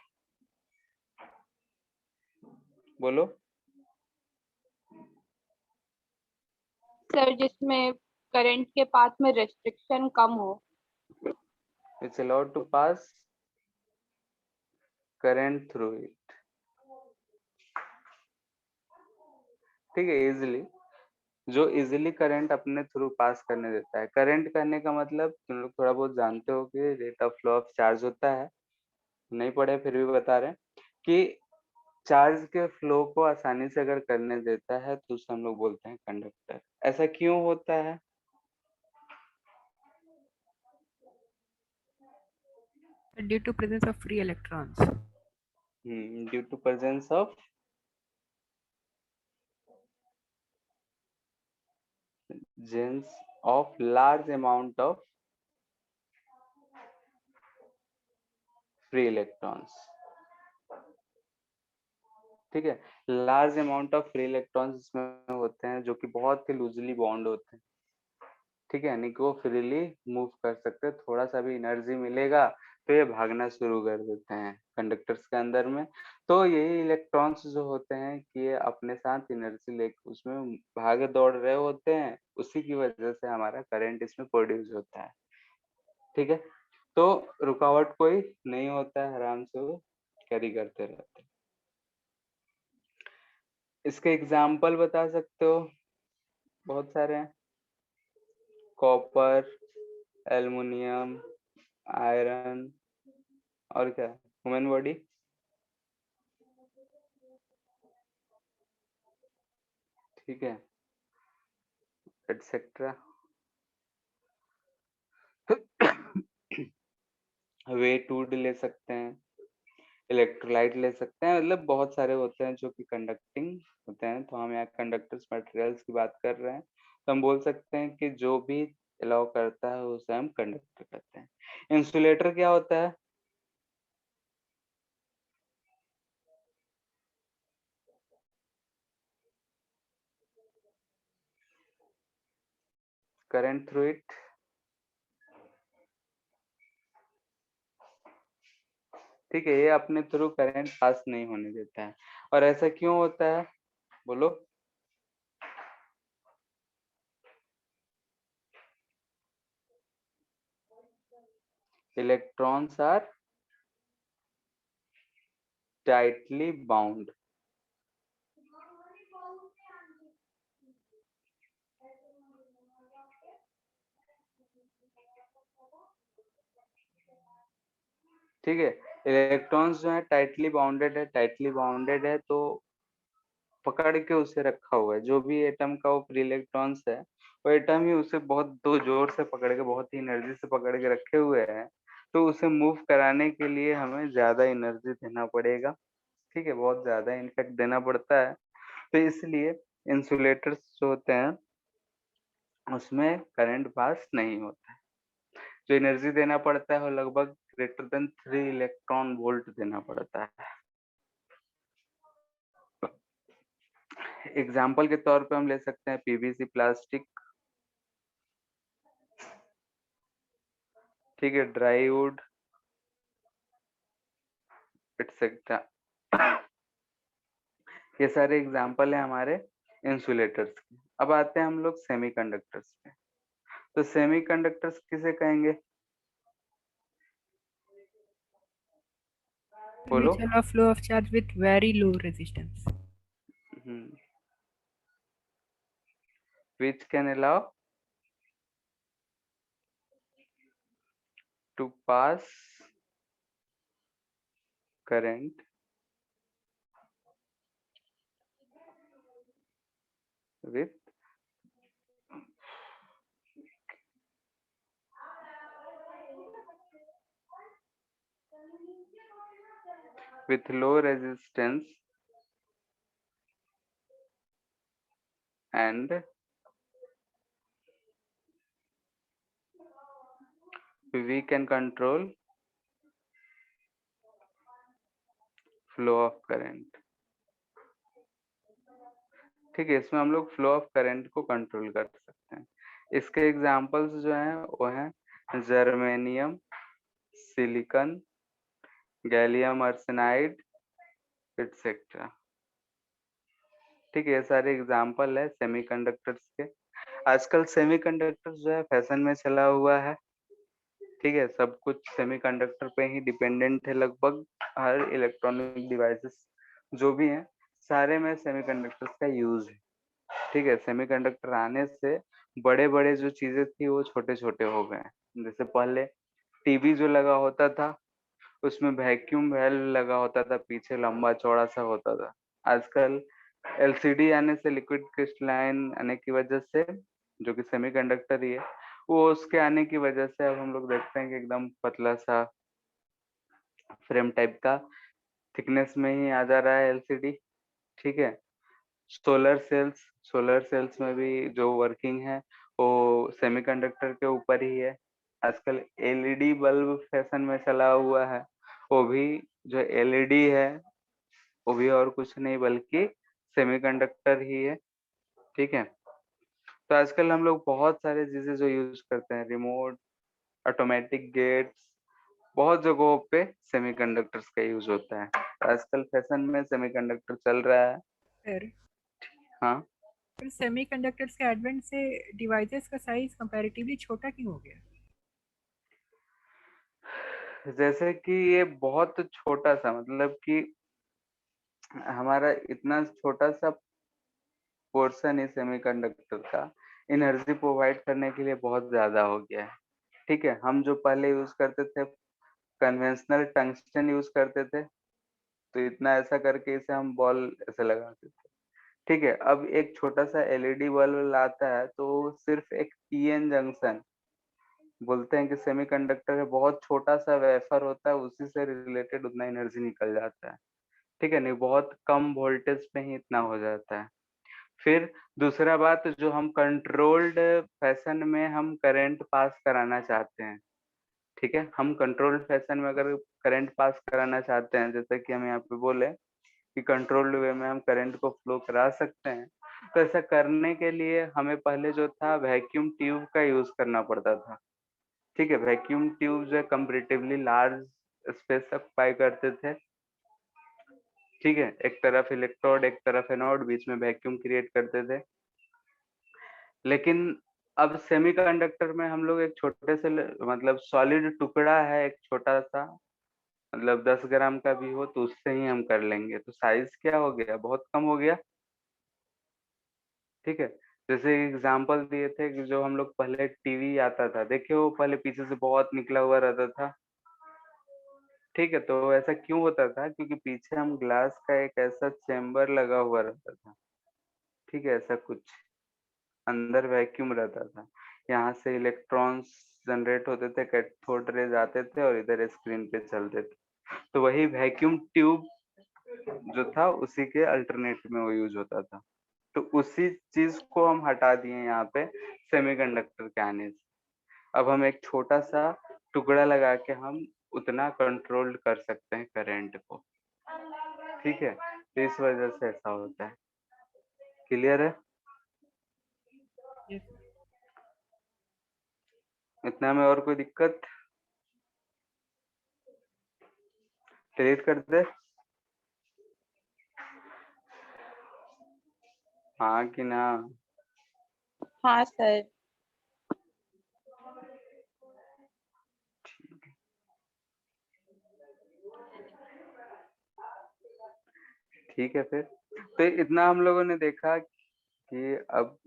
बोलो। सर जिसमें करंट के पाथ में रेस्ट्रिक्शन कम हो। It's allowed to pass current through it. ठीक है, इजिली, जो इजिली करंट अपने थ्रू पास करने देता है। करंट करने का मतलब तुम लोग थोड़ा बहुत जानते हो कि rate of flow of charge होता है, नहीं पढ़े फिर भी बता रहे हैं कि चार्ज के फ्लो को आसानी से अगर करने देता है तो उसे हम लोग बोलते हैं कंडक्टर। ऐसा क्यों होता है। Due to presence of free electrons. Due to presence of जेंस of large amount of free electrons. ठीक है, large amount of free electrons इसमें होते हैं जो कि बहुत ही लूजली बॉन्ड होते हैं। ठीक है, यानी कि वो फ्रीली मूव कर सकते हैं, थोड़ा सा भी एनर्जी मिलेगा तो ये भागना शुरू कर देते हैं कंडक्टर्स के अंदर में। तो यही इलेक्ट्रॉन्स जो होते हैं कि ये अपने साथ एनर्जी लेकर उसमें भागे दौड़ रहे होते हैं, उसी की वजह से हमारा करंट इसमें प्रोड्यूस होता है। ठीक है, तो रुकावट कोई नहीं होता है, आराम से वो कैरी करते रहते हैं। इसके एग्जाम्पल बता सकते हो, बहुत सारे हैं। कॉपर, एल्युमिनियम, आयरन, और क्या, ह्यूमन बॉडी। ठीक है, एटसेट्रा। वेट वुड ले सकते हैं, इलेक्ट्रोलाइट ले सकते हैं, मतलब बहुत सारे होते हैं जो कि कंडक्टिंग होते हैं। तो हम यहाँ कंडक्टर्स मटेरियल्स की बात कर रहे हैं, तो हम बोल सकते हैं कि जो भी अलाउ करता है उसे हम कंडक्टर कहते हैं। इंसुलेटर क्या होता है। Current through it. ठीक है, ये अपने थ्रू करंट पास नहीं होने देता है। और ऐसा क्यों होता है, बोलो? Electrons are tightly bound. ठीक है, इलेक्ट्रॉन्स जो है टाइटली बाउंडेड है तो पकड़ के उसे रखा हुआ है। जो भी एटम का वो फ्री इलेक्ट्रॉन्स है, वो एटम ही उसे बहुत दो जोर से पकड़ के, बहुत ही एनर्जी से पकड़ के रखे हुए हैं। तो उसे मूव कराने के लिए हमें ज्यादा एनर्जी देना पड़ेगा। ठीक है, बहुत ज्यादा इनफैक्ट देना पड़ता है। तो इसलिए इंसुलेटर्स जो होते हैं उसमें करंट पास नहीं होता है। जो एनर्जी देना पड़ता है वो लगभग ग्रेटर देन 3 इलेक्ट्रॉन वोल्ट देना पड़ता है। एग्जाम्पल के तौर पे हम ले सकते हैं पीवीसी प्लास्टिक, ठीक है, ड्राई वुड एटसेट्रा। ये सारे एग्जाम्पल है हमारे इंसुलेटर्स के। अब आते हैं हम लोग सेमीकंडक्टर्स पे। तो सेमीकंडक्टर्स किसे कहेंगे, बोलो? which allow flow of charge with very low resistance. Which can allow to pass current with low resistance and we can control flow of current। ठीक है, इसमें हम लोग फ्लो ऑफ करंट को कंट्रोल कर सकते हैं। इसके एग्जांपल्स जो हैं वो हैं germanium, silicon, gallium arsenide etcetera. ठीक है, ये सारे एग्जांपल है सेमीकंडक्टर्स के। आजकल सेमीकंडक्टर्स जो है फैशन में चला हुआ है। ठीक है, सब कुछ सेमीकंडक्टर पे ही डिपेंडेंट है। लगभग हर इलेक्ट्रॉनिक डिवाइसेस जो भी हैं सारे में सेमीकंडक्टर्स का यूज है। ठीक है, सेमीकंडक्टर आने से बड़े बड़े जो चीजें थी वो छोटे छोटे हो गए हैं। जैसे पहले टीवी जो लगा होता था उसमें वैक्यूम वेल लगा होता था, पीछे लंबा चौड़ा सा होता था। आजकल एलसीडी आने से, लिक्विड क्रिस्टलाइन आने की वजह से, जो कि सेमीकंडक्टर ही है, वो उसके आने की वजह से अब हम लोग देखते हैं कि एकदम पतला सा फ्रेम टाइप का थिकनेस में ही आ जा रहा है एलसीडी। ठीक है, सोलर सेल्स में भी जो वर्किंग है वो सेमीकंडक्टर के ऊपर ही है। आजकल एलईडी बल्ब फैशन में चला हुआ है। वो भी जो एलईडी है वो भी और कुछ नहीं बल्कि सेमीकंडक्टर ही है। ठीक है, तो आजकल हम लोग बहुत सारे चीजें जो यूज करते हैं, रिमोट, ऑटोमेटिक गेट्स, बहुत जगहों पे सेमीकंडक्टर्स का यूज होता है। तो आजकल फैशन में सेमीकंडक्टर चल रहा है। फिर हाँ, सेमीकंडक्टर्स के एडवेंट से डिवाइसेस का साइज कंपैरेटिवली छोटा क्यों हो गया? जैसे कि ये बहुत छोटा सा, मतलब कि हमारा इतना छोटा सा पोर्शन है सेमीकंडक्टर का, एनर्जी प्रोवाइड करने के लिए बहुत ज्यादा हो गया है। ठीक है, हम जो पहले यूज करते थे कन्वेंशनल टंगस्टन यूज करते थे, तो इतना ऐसा करके इसे हम बॉल ऐसे लगाते थे। ठीक है, अब एक छोटा सा एलईडी बल्ब लाता है तो सिर्फ एक पीएन जंक्शन, बोलते हैं कि सेमीकंडक्टर है, बहुत छोटा सा वेफर होता है, उसी से रिलेटेड उतना एनर्जी निकल जाता है। ठीक है, नहीं, बहुत कम वोल्टेज पे ही इतना हो जाता है। फिर दूसरा बात, जो हम कंट्रोल्ड फैशन में हम करंट पास कराना चाहते हैं। ठीक है, हम कंट्रोल्ड फैशन में अगर करंट पास कराना चाहते हैं, जैसे कि हम यहाँ पे बोले कि कंट्रोल्ड वे में हम करंट को फ्लो करा सकते हैं, तो ऐसा करने के लिए हमें पहले जो था वैक्यूम ट्यूब का यूज करना पड़ता था। ठीक है, वैक्यूम ट्यूब जो है कंपेरेटिवली लार्ज स्पेस ऑक्युपाई करते थे, ठीक है। एक तरफ इलेक्ट्रोड एक तरफ एनोड, बीच में वैक्यूम क्रिएट करते थे। लेकिन अब सेमीकंडक्टर में हम लोग एक छोटे से मतलब सॉलिड टुकड़ा है एक छोटा सा, मतलब 10 ग्राम का भी हो तो उससे ही हम कर लेंगे, तो साइज क्या हो गया, बहुत कम हो गया, ठीक है। जैसे एग्जांपल दिए थे कि जो हम लोग पहले टीवी आता था, देखिए वो पहले पीछे से बहुत निकला हुआ रहता था, ठीक है। तो ऐसा क्यों होता था, क्योंकि पीछे हम ग्लास का एक ऐसा चेम्बर लगा हुआ रहता था, ठीक है। ऐसा कुछ अंदर वैक्यूम रहता था, यहाँ से इलेक्ट्रॉन्स जनरेट होते थे, कैथोड रेज आते थे और इधर स्क्रीन पे चलते थे। तो वही वैक्यूम ट्यूब जो था उसी के अल्टरनेट में वो यूज होता था। तो उसी चीज को हम हटा दिए यहाँ पे सेमीकंडक्टर के आने से। अब हम एक छोटा सा टुकड़ा लगा के हम उतना कंट्रोल कर सकते हैं करंट को, ठीक है। तो इस वजह से ऐसा होता है। क्लियर है? Yes. इतना में और कोई दिक्कत? डिलीट कर दे, हाँ कि ना? हाँ सर। ठीक है फिर। तो इतना हम लोगों ने देखा कि अब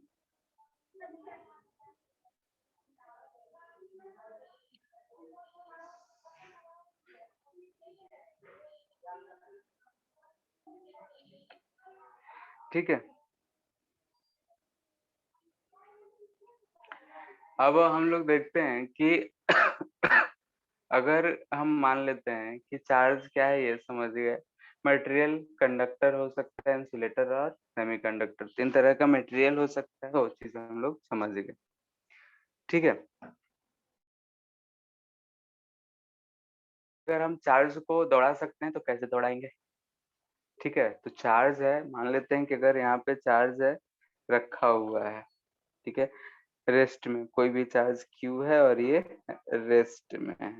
ठीक है, अब हम लोग देखते हैं कि अगर हम मान लेते हैं कि चार्ज क्या है ये समझ गए, मटेरियल कंडक्टर हो सकता है, इंसुलेटर और सेमीकंडक्टर, तीन तरह का मटेरियल हो सकता है, वो चीज हम लोग समझ गए, ठीक है। अगर हम चार्ज को दौड़ा सकते हैं तो कैसे दौड़ाएंगे, ठीक है। तो चार्ज है, मान लेते हैं कि अगर यहाँ पे चार्ज है रखा हुआ है, ठीक है, रेस्ट में, कोई भी चार्ज क्यू है और ये रेस्ट में है।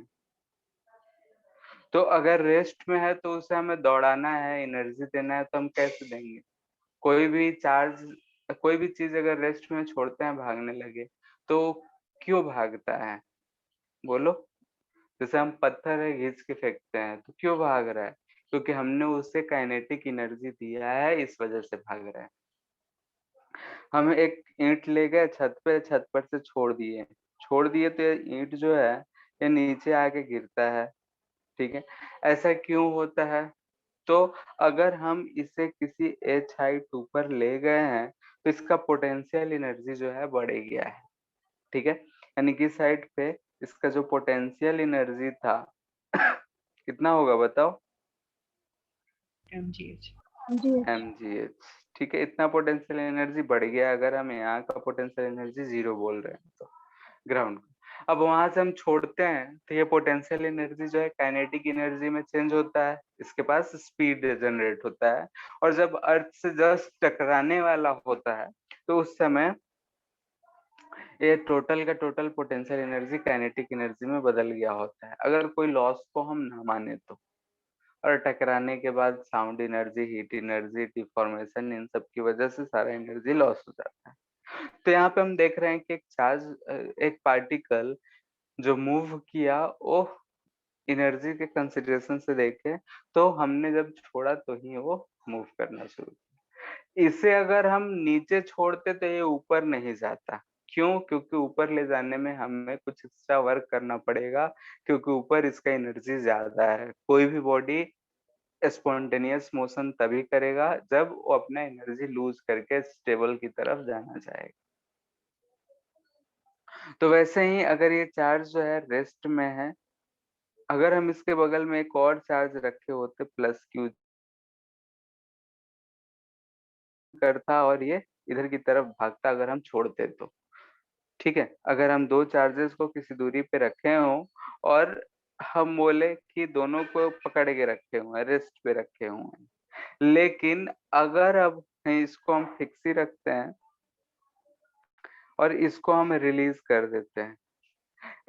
तो अगर रेस्ट में है तो उसे हमें दौड़ाना है, एनर्जी देना है, तो हम कैसे देंगे? कोई भी चार्ज, कोई भी चीज अगर रेस्ट में छोड़ते हैं भागने लगे तो क्यों भागता है, बोलो? जैसे हम पत्थर है घिस के फेंकते हैं तो क्यों भाग रहा है? क्योंकि हमने उसे काइनेटिक एनर्जी दिया है, इस वजह से भाग रहा है। हम एक ईंट ले गए छत पे, छत पर से छोड़ दिए तो ये ईंट जो है ये नीचे आके गिरता है, ठीक है। ऐसा क्यों होता है? तो अगर हम इसे किसी एच हाइट ऊपर ले गए हैं तो इसका पोटेंशियल एनर्जी जो है बढ़ गया है, ठीक है। यानी कि साइड पे इसका जो पोटेंशियल एनर्जी था कितना होगा बताओ? mgh. mgh, ठीक है। इतना पोटेंशियल एनर्जी बढ़ गया अगर हम यहाँ का पोटेंशियल एनर्जी 0 बोल रहे हैं तो ग्राउंड। अब वहां से हम छोड़ते हैं तो ये पोटेंशियल एनर्जी जो है काइनेटिक एनर्जी में चेंज होता है, इसके पास स्पीड जनरेट होता है, और जब अर्थ से जस्ट टकराने वाला होता है तो उस समय ये टोटल का total potential energy kinetic energy में बदल गया होता है, अगर कोई लॉस को हम ना माने तो। और टकराने के बाद sound energy, heat energy, deformation, इन सब की वजह से सारा एनर्जी लॉस हो जाता है। तो यहाँ पे हम देख रहे हैं कि एक चार्ज, एक पार्टिकल जो मूव किया, वो एनर्जी के कंसिडरेशन से देखें तो हमने जब छोड़ा तो ही वो मूव करना शुरू किया। इसे अगर हम नीचे छोड़ते तो ये ऊपर नहीं जाता, क्यों? क्योंकि ऊपर ले जाने में हमें कुछ एक्स्ट्रा वर्क करना पड़ेगा, क्योंकि ऊपर इसका एनर्जी ज्यादा है। कोई भी बॉडी स्पॉन्टेनियस मोशन तभी करेगा जब वो अपना एनर्जी लूज करके स्टेबल की तरफ जाना चाहेगा। तो वैसे ही अगर ये चार्ज जो है रेस्ट में है, अगर हम इसके बगल में एक और चार्ज रखे होते प्लस क्यू करता और ये इधर की तरफ भागता, अगर हम छोड़ते तो, ठीक है। अगर हम दो चार्जेस को किसी दूरी पे रखे हों और हम बोले कि दोनों को पकड़ के रखे हुए हैं, रेस्ट पे रखे हुए हैं, लेकिन अगर अब इसको हम फिक्स ही रखते हैं और इसको हम रिलीज कर देते हैं,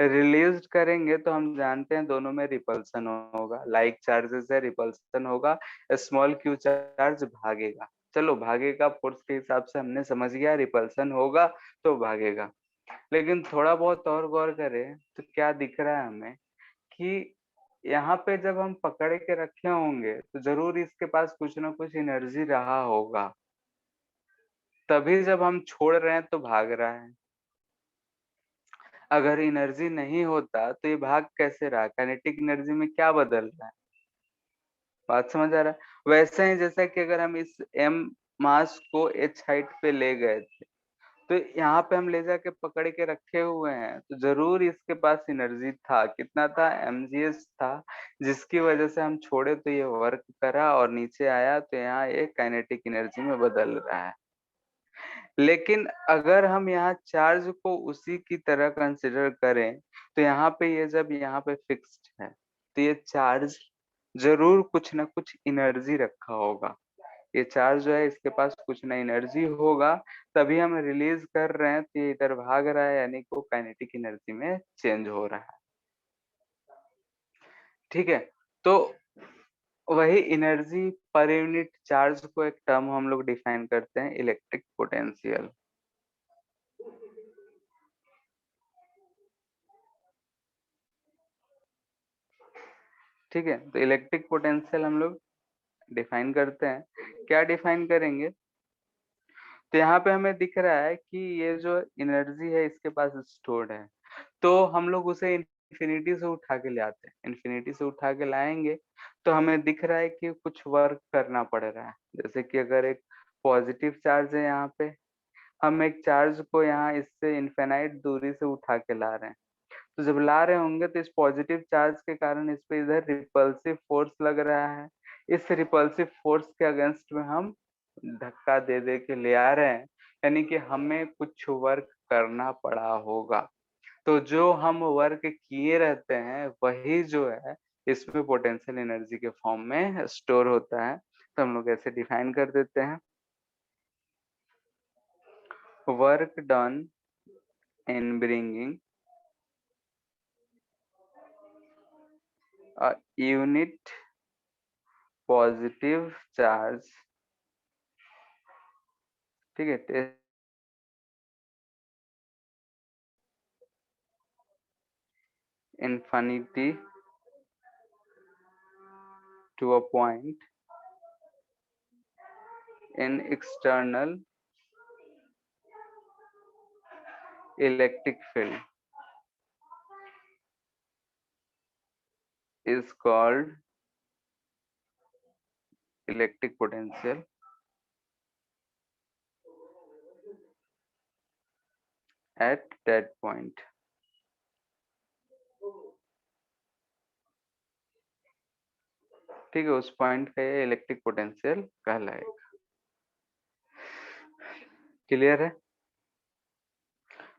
रिलीज करेंगे तो हम जानते हैं दोनों में रिपल्सन होगा, लाइक चार्जेस है रिपल्सन होगा, स्मॉल क्यू चार्ज भागेगा। चलो भागेगा फोर्स के हिसाब से हमने समझ गया, रिपल्सन होगा तो भागेगा। लेकिन थोड़ा बहुत और गौर करें तो क्या दिख रहा है हमें कि यहाँ पे जब हम पकड़ के रखे होंगे तो जरूर इसके पास कुछ ना कुछ एनर्जी रहा होगा, तभी जब हम छोड़ रहे हैं तो भाग रहा है। अगर एनर्जी नहीं होता तो ये भाग कैसे रहा, काइनेटिक एनर्जी में क्या बदल रहा है, बात समझ आ रहा है। वैसे ही जैसा कि अगर हम इस m मास को h हाइट पे ले गए थे, तो यहाँ पे हम ले जाके पकड़ के रखे हुए हैं, तो जरूर इसके पास एनर्जी था, कितना था, mgs था, जिसकी वजह से हम छोड़े तो ये वर्क करा और नीचे आया तो यहाँ ये काइनेटिक एनर्जी में बदल रहा है। लेकिन अगर हम यहाँ चार्ज को उसी की तरह कंसिडर करें तो यहाँ पे ये जब यहाँ पे फिक्स्ड है तो ये चार्ज जरूर कुछ ना कुछ एनर्जी रखा होगा। ये चार्ज जो है इसके पास कुछ ना एनर्जी होगा, तभी हम रिलीज कर रहे हैं तो ये इधर भाग रहा है, यानी कि वो काइनेटिक एनर्जी में चेंज हो रहा है। ठीक है, तो वही एनर्जी पर यूनिट चार्ज को एक टर्म हम लोग डिफाइन करते हैं, इलेक्ट्रिक पोटेंशियल। ठीक है, तो इलेक्ट्रिक पोटेंशियल हम लोग डिफाइन करते हैं। क्या डिफाइन करेंगे, तो यहाँ पे हमें दिख रहा है कि ये जो एनर्जी है इसके पास स्टोर्ड है, तो हम लोग उसे इन्फिनिटी से उठा के ले आते हैं। इन्फिनिटी से उठा के लाएंगे तो हमें दिख रहा है कि कुछ वर्क करना पड़ रहा है। जैसे कि अगर एक पॉजिटिव चार्ज है यहाँ पे, हम एक चार्ज को यहाँ इससे इनफिनाइट दूरी से उठा के ला रहे हैं, तो जब ला रहे होंगे तो इस पॉजिटिव चार्ज के कारण इस पे इधर रिपल्सिव फोर्स लग रहा है। इस रिपल्सिव फोर्स के अगेंस्ट में हम धक्का दे दे के ले आ रहे हैं, यानी कि हमें कुछ वर्क करना पड़ा होगा। तो जो हम वर्क किए रहते हैं वही जो है इसमें पोटेंशियल एनर्जी के फॉर्म में स्टोर होता है। तो हम लोग ऐसे डिफाइन कर देते हैं, work done in bringing a unit positive charge, ठीक है, infinity to a point in external electric field is called electric potential at that point। ठीक है, उस पॉइंट का ये इलेक्ट्रिक पोटेंशियल कहलाएगा। क्लियर है,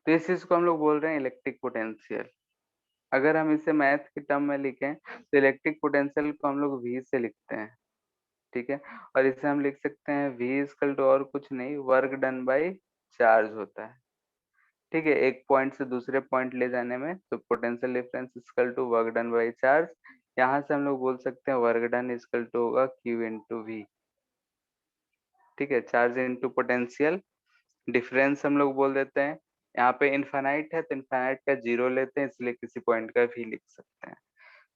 तो इस चीज को हम लोग बोल रहे हैं इलेक्ट्रिक पोटेंशियल। अगर हम इसे मैथ के टर्म में लिखें तो इलेक्ट्रिक पोटेंशियल को हम लोग V से लिखते हैं। ठीक है, और इसे हम लिख सकते हैं V इक्वल टू और कुछ नहीं, वर्क डन बाई चार्ज होता है। ठीक है, एक पॉइंट से दूसरे पॉइंट ले जाने में तो potential difference equal to work done by charge. यहाँ से हम लोग बोल सकते हैं वर्क डन इक्वल टू होगा Q इंटू V। ठीक है, चार्ज इंटू पोटेंशियल, डिफरेंस हम लोग बोल देते हैं। यहाँ पे इनफाइनाइट है तो इनफाइनाइट का जीरो लेते हैं, इसलिए किसी पॉइंट का V लिख सकते हैं।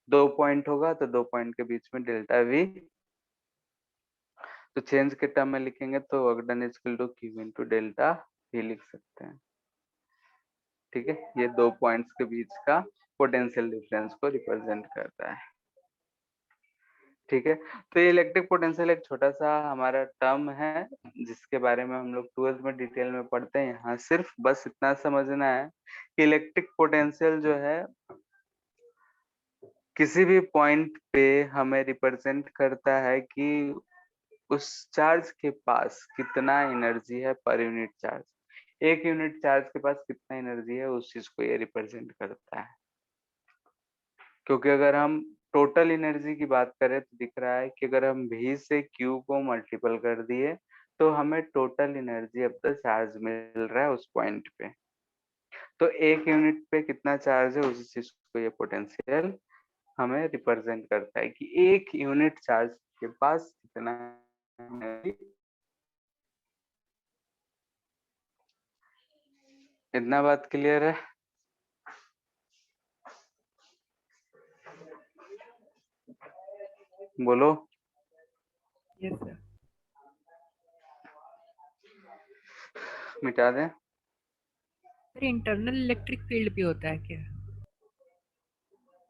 दो पॉइंट होगा तो दो पॉइंट के बीच में डेल्टा V, तो चेंज के टर्म में लिखेंगे तो work done equal to Q into delta V लिख सकते हैं। ठीक है, ये दो पॉइंट्स के बीच का पोटेंशियल डिफरेंस को रिप्रेजेंट करता है। ठीक है, तो ये इलेक्ट्रिक पोटेंशियल एक छोटा सा हमारा टर्म है जिसके बारे में हम लोग 12th में डिटेल में पढ़ते हैं। यहाँ सिर्फ बस इतना समझना है कि इलेक्ट्रिक पोटेंशियल जो है किसी भी पॉइंट पे हमें रिप्रेजेंट करता है कि उस चार्ज के पास कितना एनर्जी है पर यूनिट चार्ज। एक यूनिट चार्ज के पास कितना एनर्जी है उस चीज को ये रिप्रेजेंट करता है। क्योंकि अगर हम टोटल एनर्जी की बात करें तो दिख रहा है कि अगर हम V से Q को मल्टीपल कर दिए तो हमें total energy of the charge मिल रहा है उस पॉइंट पे। तो एक यूनिट पे कितना चार्ज है उसी चीज को ये पोटेंशियल हमें रिप्रेजेंट करता है कि एक यूनिट चार्ज के पास कितना एनर्जी। इतना बात क्लियर है? बोलो। Yes sir. मिटा दें? सर इंटरनल इलेक्ट्रिक फील्ड भी होता है क्या?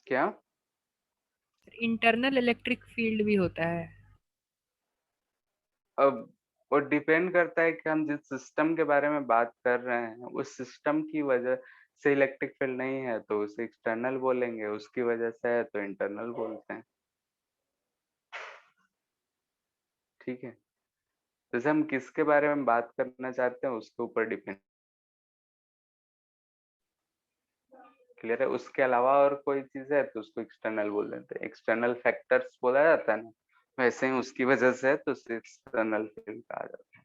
क्या? सर इंटरनल इलेक्ट्रिक फील्ड भी होता है? अब वो डिपेंड करता है कि हम जिस सिस्टम के बारे में बात कर रहे हैं उस सिस्टम की वजह से इलेक्ट्रिक फील्ड नहीं है तो उसे एक्सटर्नल बोलेंगे, उसकी वजह से है तो इंटरनल बोलते हैं। ठीक है, जैसे हम किसके बारे में बात करना चाहते हैं उसके ऊपर डिपेंड। क्लियर है? उसके अलावा और कोई चीज है तो उसको एक्सटर्नल बोल देते हैं, एक्सटर्नल फैक्टर्स बोला जाता है ना, वैसे ही उसकी वजह से है तो उसे एक्सटर्नल फील्ड कहा जाता है।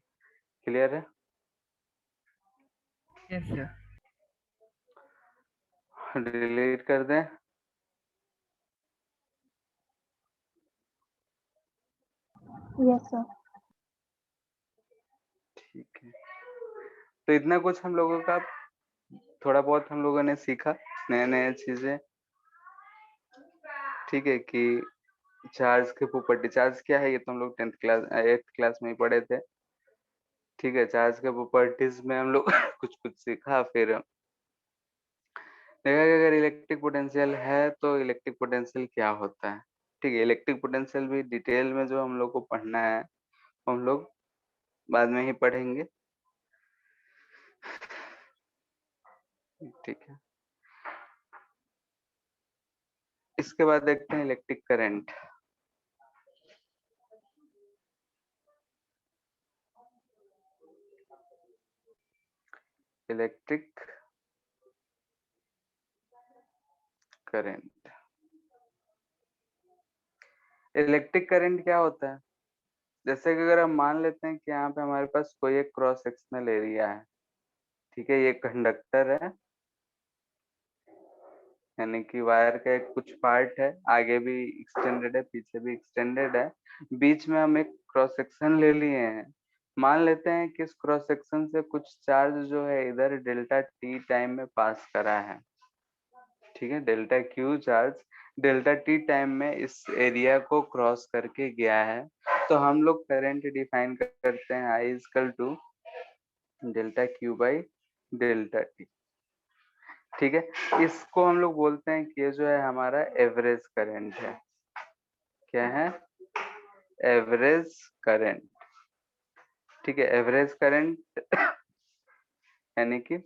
क्लियर है? Yes sir. डिलीट कर दें? Yes sir. ठीक है, तो इतना कुछ हम लोगों का थोड़ा बहुत हम लोगों ने सीखा, नए नए चीजें। ठीक है, कि चार्ज की प्रॉपर्टी, चार्ज क्या है ये तो हम लोग 10th क्लास 8th क्लास में ही पढ़े थे। ठीक है, चार्ज के प्रॉपर्टीज में हम लोग कुछ कुछ सीखा, फिर देखा कि अगर इलेक्ट्रिक पोटेंशियल है तो इलेक्ट्रिक पोटेंशियल क्या होता है। ठीक है, इलेक्ट्रिक पोटेंशियल भी डिटेल में जो हम लोग को पढ़ना है हम लोग बाद में ही पढ़ेंगे। ठीक है, इसके बाद देखते हैं electric current. Electric current, electric current क्या होता है? जैसे कि अगर हम मान लेते हैं कि यहाँ पे हमारे पास कोई एक क्रॉस सेक्शनल एरिया है। ठीक है, ये कंडक्टर है, यानी कि वायर का एक कुछ पार्ट है, आगे भी एक्सटेंडेड है पीछे भी एक्सटेंडेड है, बीच में हम एक क्रॉस सेक्शन ले लिए हैं। मान लेते हैं कि इस क्रॉस सेक्शन से कुछ चार्ज जो है इधर डेल्टा टी टाइम में पास करा है। ठीक है, delta Q charge delta T time में इस एरिया को क्रॉस करके गया है, तो हम लोग करंट डिफाइन करते हैं I equal to delta Q by delta T. ठीक है, इसको हम लोग बोलते हैं कि ये जो है हमारा एवरेज करंट है। क्या है? Average current. ठीक है, एवरेज करंट यानी कि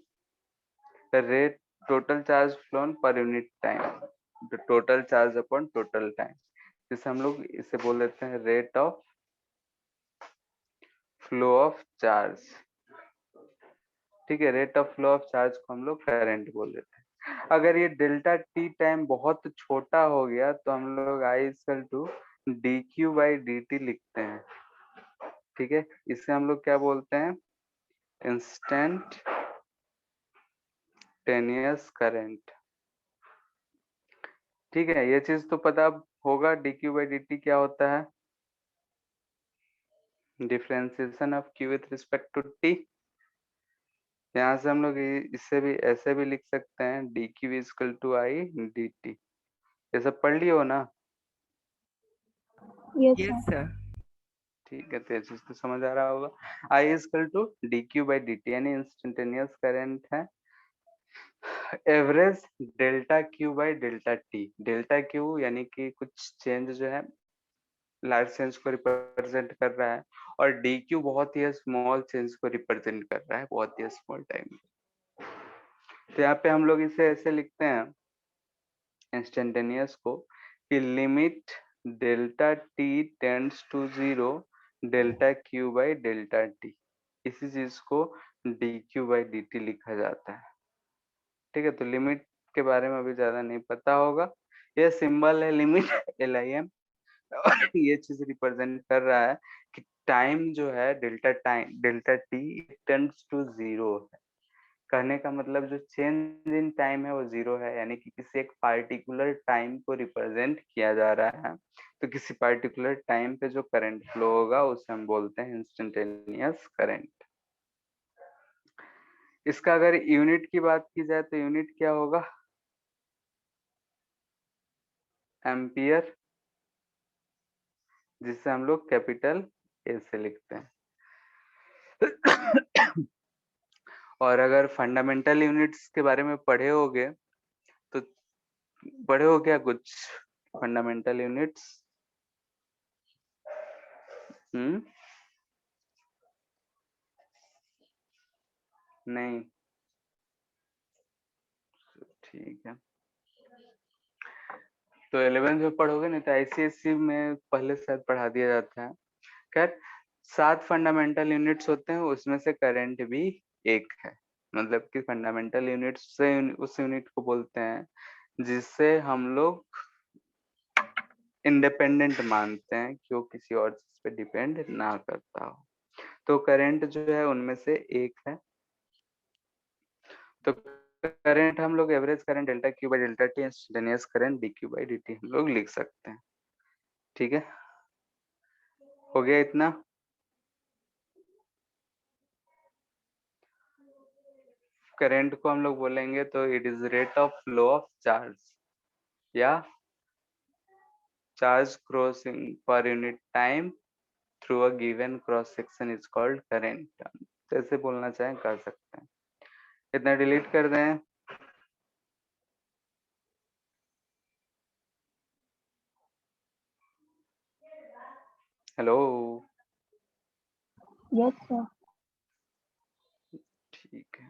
रेट टोटल चार्ज फ्लोन पर unit time, total charge upon total time, जिसे हम लोग इसे बोल देते हैं rate of flow of charge. ठीक है, rate of flow of charge को हम लोग करंट बोल देते हैं। अगर ये डेल्टा टी टाइम बहुत छोटा हो गया तो हम लोग I equal to D Q by D T लिखते हैं। ठीक है, इसे हम लोग क्या बोलते हैं? Instantaneous current. ठीक है, ये चीज तो पता होगा d Q by D t क्या होता है, differentiation of q with respect to t. यहाँ से हम लोग इससे भी ऐसे भी लिख सकते हैं d q equal to i d t. ये सब पढ़ लियो ना? Yes yes sir. सर। ठीक है, तो ये चीज तो समझ आ रहा होगा। I equal to D Q by D T यानी इंस्टेंटेनियस करंट है average delta Q by delta T. Delta Q यानी कि कुछ चेंज जो है लार्ज चेंज को रिप्रेजेंट कर रहा है, और डी क्यू बहुत ही स्मॉल चेंज को रिप्रेजेंट कर रहा है, बहुत ही स्मॉल टाइम। तो यहाँ पे हम लोग इसे ऐसे लिखते हैं इंस्टेंटेनियस को कि limit delta t tends to zero delta Q by delta t, इसी चीज को d Q by D t लिखा जाता है। ठीक है, तो लिमिट के बारे में अभी ज्यादा नहीं पता होगा, ये सिंबल है लिमिट एल आई एम, और ये चीज रिप्रेजेंट कर रहा है कि टाइम जो है delta t tends to zero है। कहने का मतलब जो चेंज इन टाइम है वो 0 है, यानी कि किसी एक पार्टिकुलर टाइम को रिप्रेजेंट किया जा रहा है। तो किसी पार्टिकुलर टाइम पे जो करंट फ्लो होगा उसे हम बोलते हैं इंस्टेंटेनियस करंट। इसका अगर यूनिट की बात की जाए तो यूनिट क्या होगा? एम्पियर, जिसे हम लोग कैपिटल ए से लिखते हैं। और अगर फंडामेंटल यूनिट्स के बारे में पढ़े होगे तो पढ़े हो क्या कुछ फंडामेंटल यूनिट्स? नहीं, ठीक है। तो 11th में पढ़ोगे नहीं तो आईसीएससी में पहले शायद पढ़ा दिया जाता है। खैर 7 फंडामेंटल यूनिट्स होते हैं, उसमें से करंट भी एक है। मतलब कि फंडामेंटल यूनिट्स से उस यूनिट को बोलते हैं जिससे हम लोग इंडिपेंडेंट मानते हैं कि वो किसी और चीज पे डिपेंड ना करता हो। तो करंट जो है उनमें से एक है। तो करंट हम लोग average current delta Q by delta T instantaneous current D Q by D T हम लोग लिख सकते हैं। ठीक है, हो गया इतना? करंट को हम लोग बोलेंगे तो it is rate of flow of charge या charge crossing per unit time through a given cross section is called current. जैसे बोलना चाहें कर सकते हैं। इतना डिलीट कर दें। Hello, yes sir. ठीक है,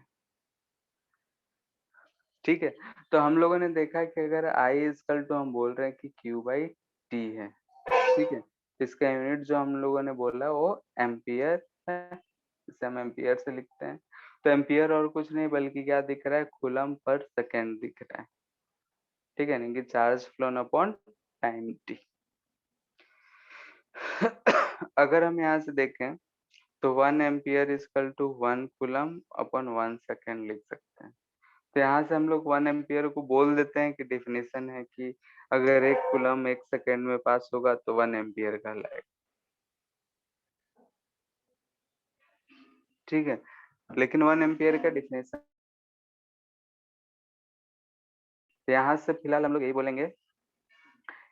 ठीक है। तो हम लोगों ने देखा कि अगर I इजकल टू हम बोल रहे हैं कि Q बाई टी है, ठीक है। इसका यूनिट जो हम लोगों ने बोला वो एम्पियर है, इसे हम एम्पियर से लिखते हैं। तो एम्पियर और कुछ नहीं बल्कि क्या दिख रहा है? कूलम पर सेकेंड दिख रहा है, ठीक है, यानी कि charge flown upon time T. अगर हम यहाँ से देखें तो 1 ampere is equal to 1 coulomb upon 1 second लिख सकते हैं। तो यहाँ से हम लोग 1 एम्पियर को बोल देते हैं कि डेफिनेशन है कि अगर 1 कूलम 1 सेकेंड में पास होगा तो 1 एम्पियर कहलाएगा। ठीक है, लेकिन 1 एम्पियर का डेफिनेशन यहाँ से फिलहाल हम लोग यही बोलेंगे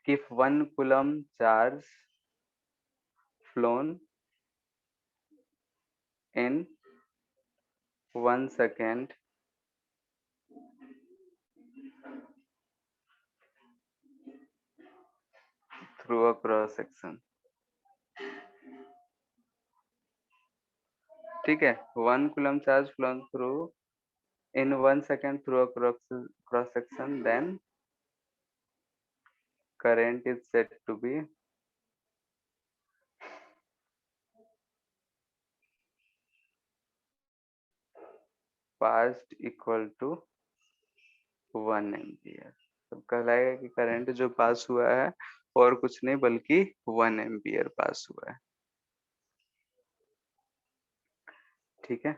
कि 1 coulomb charge flown in 1 second through a cross section. ठीक है, 1 coulomb charge phloem through in 1 second through a cross section, then current is said to be passed equal to 1 ampere. तो कहलाएगा कि करंट जो पास हुआ है और कुछ नहीं बल्कि 1 एम्पियर पास हुआ है। ठीक है,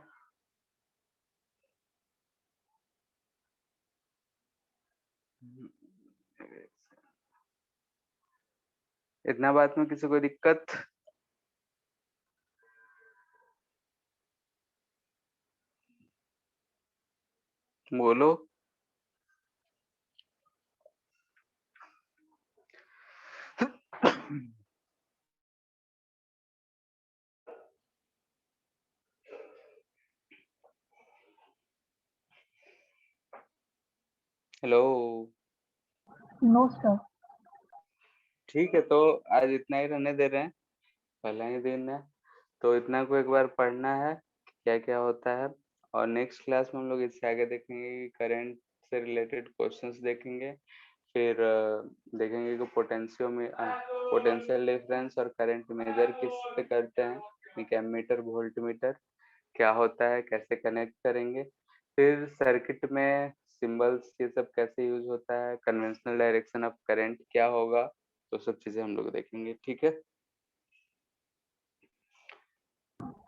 इतना बात में किसी को दिक्कत? बोलो। Hello, no sir. ठीक है, तो आज इतना ही रहने दे रहे हैं, पहला ही दिन है तो इतना को एक बार पढ़ना है क्या क्या होता है। और नेक्स्ट क्लास में हम लोग इससे आगे देखेंगे कि करंट से रिलेटेड क्वेश्चंस देखेंगे। फिर देखेंगे कि पोटेंशियो में पोटेंशियल डिफरेंस और करंट मेजर किस पे करते हैं, एमीटर वोल्टमीटर क्या होता है, कैसे कनेक्ट करेंगे। फिर सर्किट में सिंबल्स ये सब कैसे यूज होता है, कन्वेंशनल डायरेक्शन ऑफ करंट क्या होगा, तो सब चीजें हम लोग देखेंगे। ठीक है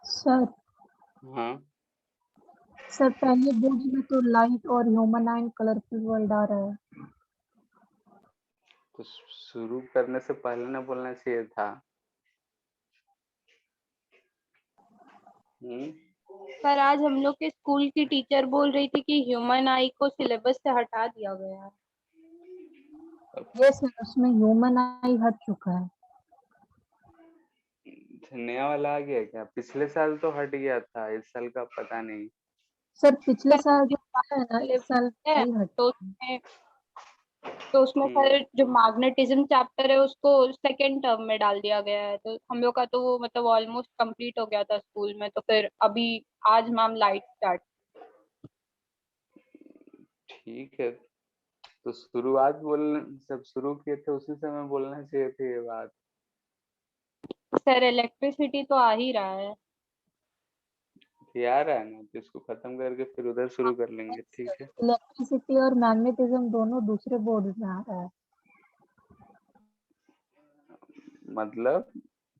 सर हाँ, सर पहले बोर्ड में तो लाइट और ह्यूमन कलरफुल वर्ल्ड आ रहा है। तो शुरू करने से पहले ना बोलना चाहिए था। पर आज हम लोग के स्कूल की टीचर बोल रही थी कि ह्यूमन आई को सिलेबस से हटा दिया गया है। ये सर उसमें ह्यूमन आई हट चुका है। नया वाला आ गया क्या? पिछले साल तो हट गया था, इस साल का पता नहीं। सर पिछले पर साल जो आया है ना, इस साल है, नहीं हट। तो उसमें सर जो मैग्नेटिज्म चैप्टर है उसको सेकेंड टर्म में डाल दिया गया है। तो हम लोग का तो वो मतलब ऑलमोस्ट कंप्लीट हो गया था स्कूल में। तो फिर अभी आज मैम लाइट स्टार्ट। ठीक है, तो शुरुआत जब शुरू किए थे उसी समय बोलना चाहिए थे ये बात। सर इलेक्ट्रिसिटी तो आ ही रहा है। ये आ रहा है ना, तो इसको खत्म करके फिर उधर शुरू कर लेंगे। ठीक है, इलेक्ट्रिसिटी और मैग्नेटिज्म दोनों दूसरे बोर्ड में आ रहा है। मतलब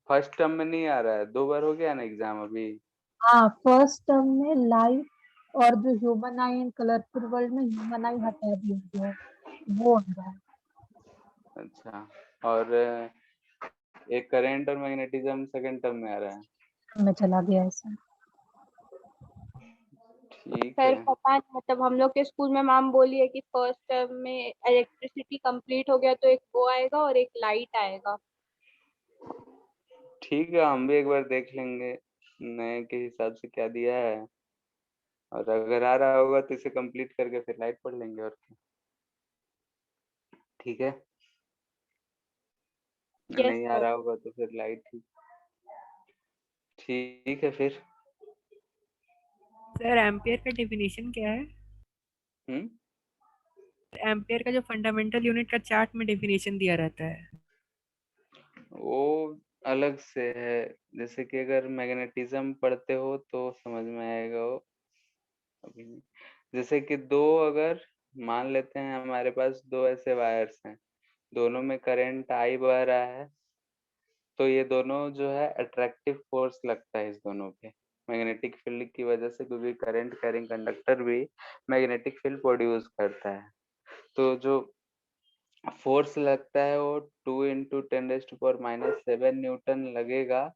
फर्स्ट टर्म में नहीं आ रहा है? 2 बार हो गया ना एग्जाम अभी। हाँ, फर्स्ट टर्म में लाइट और जो human I and colourful world में ह्यूमन आई हटा दिया गया है, वो आ रहा है। अच्छा, और एक करंट और मैग्नेटिज्म सेकंड टर्म में आ रहा है। में चला गया है सर। ठीक सर है, पता नहीं, मतलब हम लोग के स्कूल में मैम बोली है कि फर्स्ट टर्म में इलेक्ट्रिसिटी कंप्लीट हो गया तो एक वो आएगा और एक लाइट आएगा। ठीक है, हम भी एक बार देख लेंगे नए के हिसाब से क्या दिया है, और अगर आ रहा होगा तो इसे कंप्लीट करके फिर लाइट पढ़ लेंगे और क्या। ठीक है, यस नहीं आ सर। रहा होगा तो फिर लाइट ही। ठीक है फिर। सर एम्पियर का डेफिनेशन क्या है? हम्म एम्पियर का जो फंडामेंटल यूनिट का चार्ट में डेफिनेशन दिया रहता है। वो अलग से है। जैसे कि अगर मैग्नेटिज्म पढ़ते हो तो समझ में आएगा वो। अभी नहीं। जैसे कि दो, अगर मान लेते हैं हमारे पास दो ऐसे वायर्स हैं, दोनों में करंट आई बह रहा है, तो ये दोनों जो है अट्रैक्टिव फोर्स लगता है इस दोनों पे मैग्नेटिक फील्ड की वजह से, क्योंकि करंट कैरिंग कंडक्टर भी मैग्नेटिक फील्ड प्रोड्यूस करता है। तो जो फोर्स लगता है वो 2 × 10⁻⁷ न्यूटन लगेगा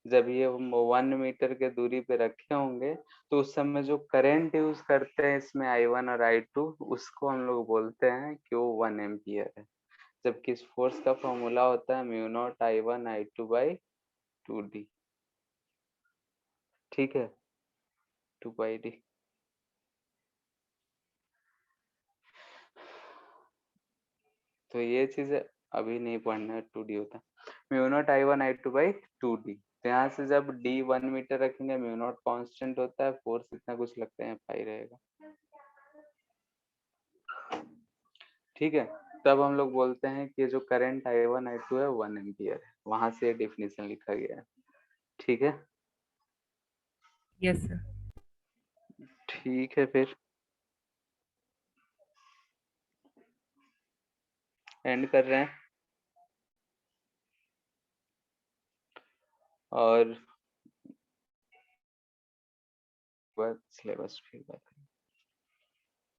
जब ये हम 1 मीटर के दूरी पे रखे होंगे। तो उस समय जो करंट यूज करते हैं इसमें I1 और I2, उसको हम लोग बोलते हैं कि वो 1 एम्पियर है। जबकि इस फोर्स का फॉर्मूला होता है μ0I1I2/2D। ठीक है, 2πD। तो ये चीज अभी नहीं पढ़ना है, 2D होता है μ0I1I2/2D। तो यहाँ से जब D 1 मीटर रखेंगे, μ0 कांस्टेंट होता है, फोर्स इतना कुछ लगता है पाई रहेगा। ठीक है, तब हम लोग बोलते हैं कि जो करंट I1 I2 है 1 एम्पियर है। वहां से डेफिनेशन लिखा गया है। ठीक है, यस सर। ठीक है फिर एंड कर रहे हैं, और सिलेबस फिर बात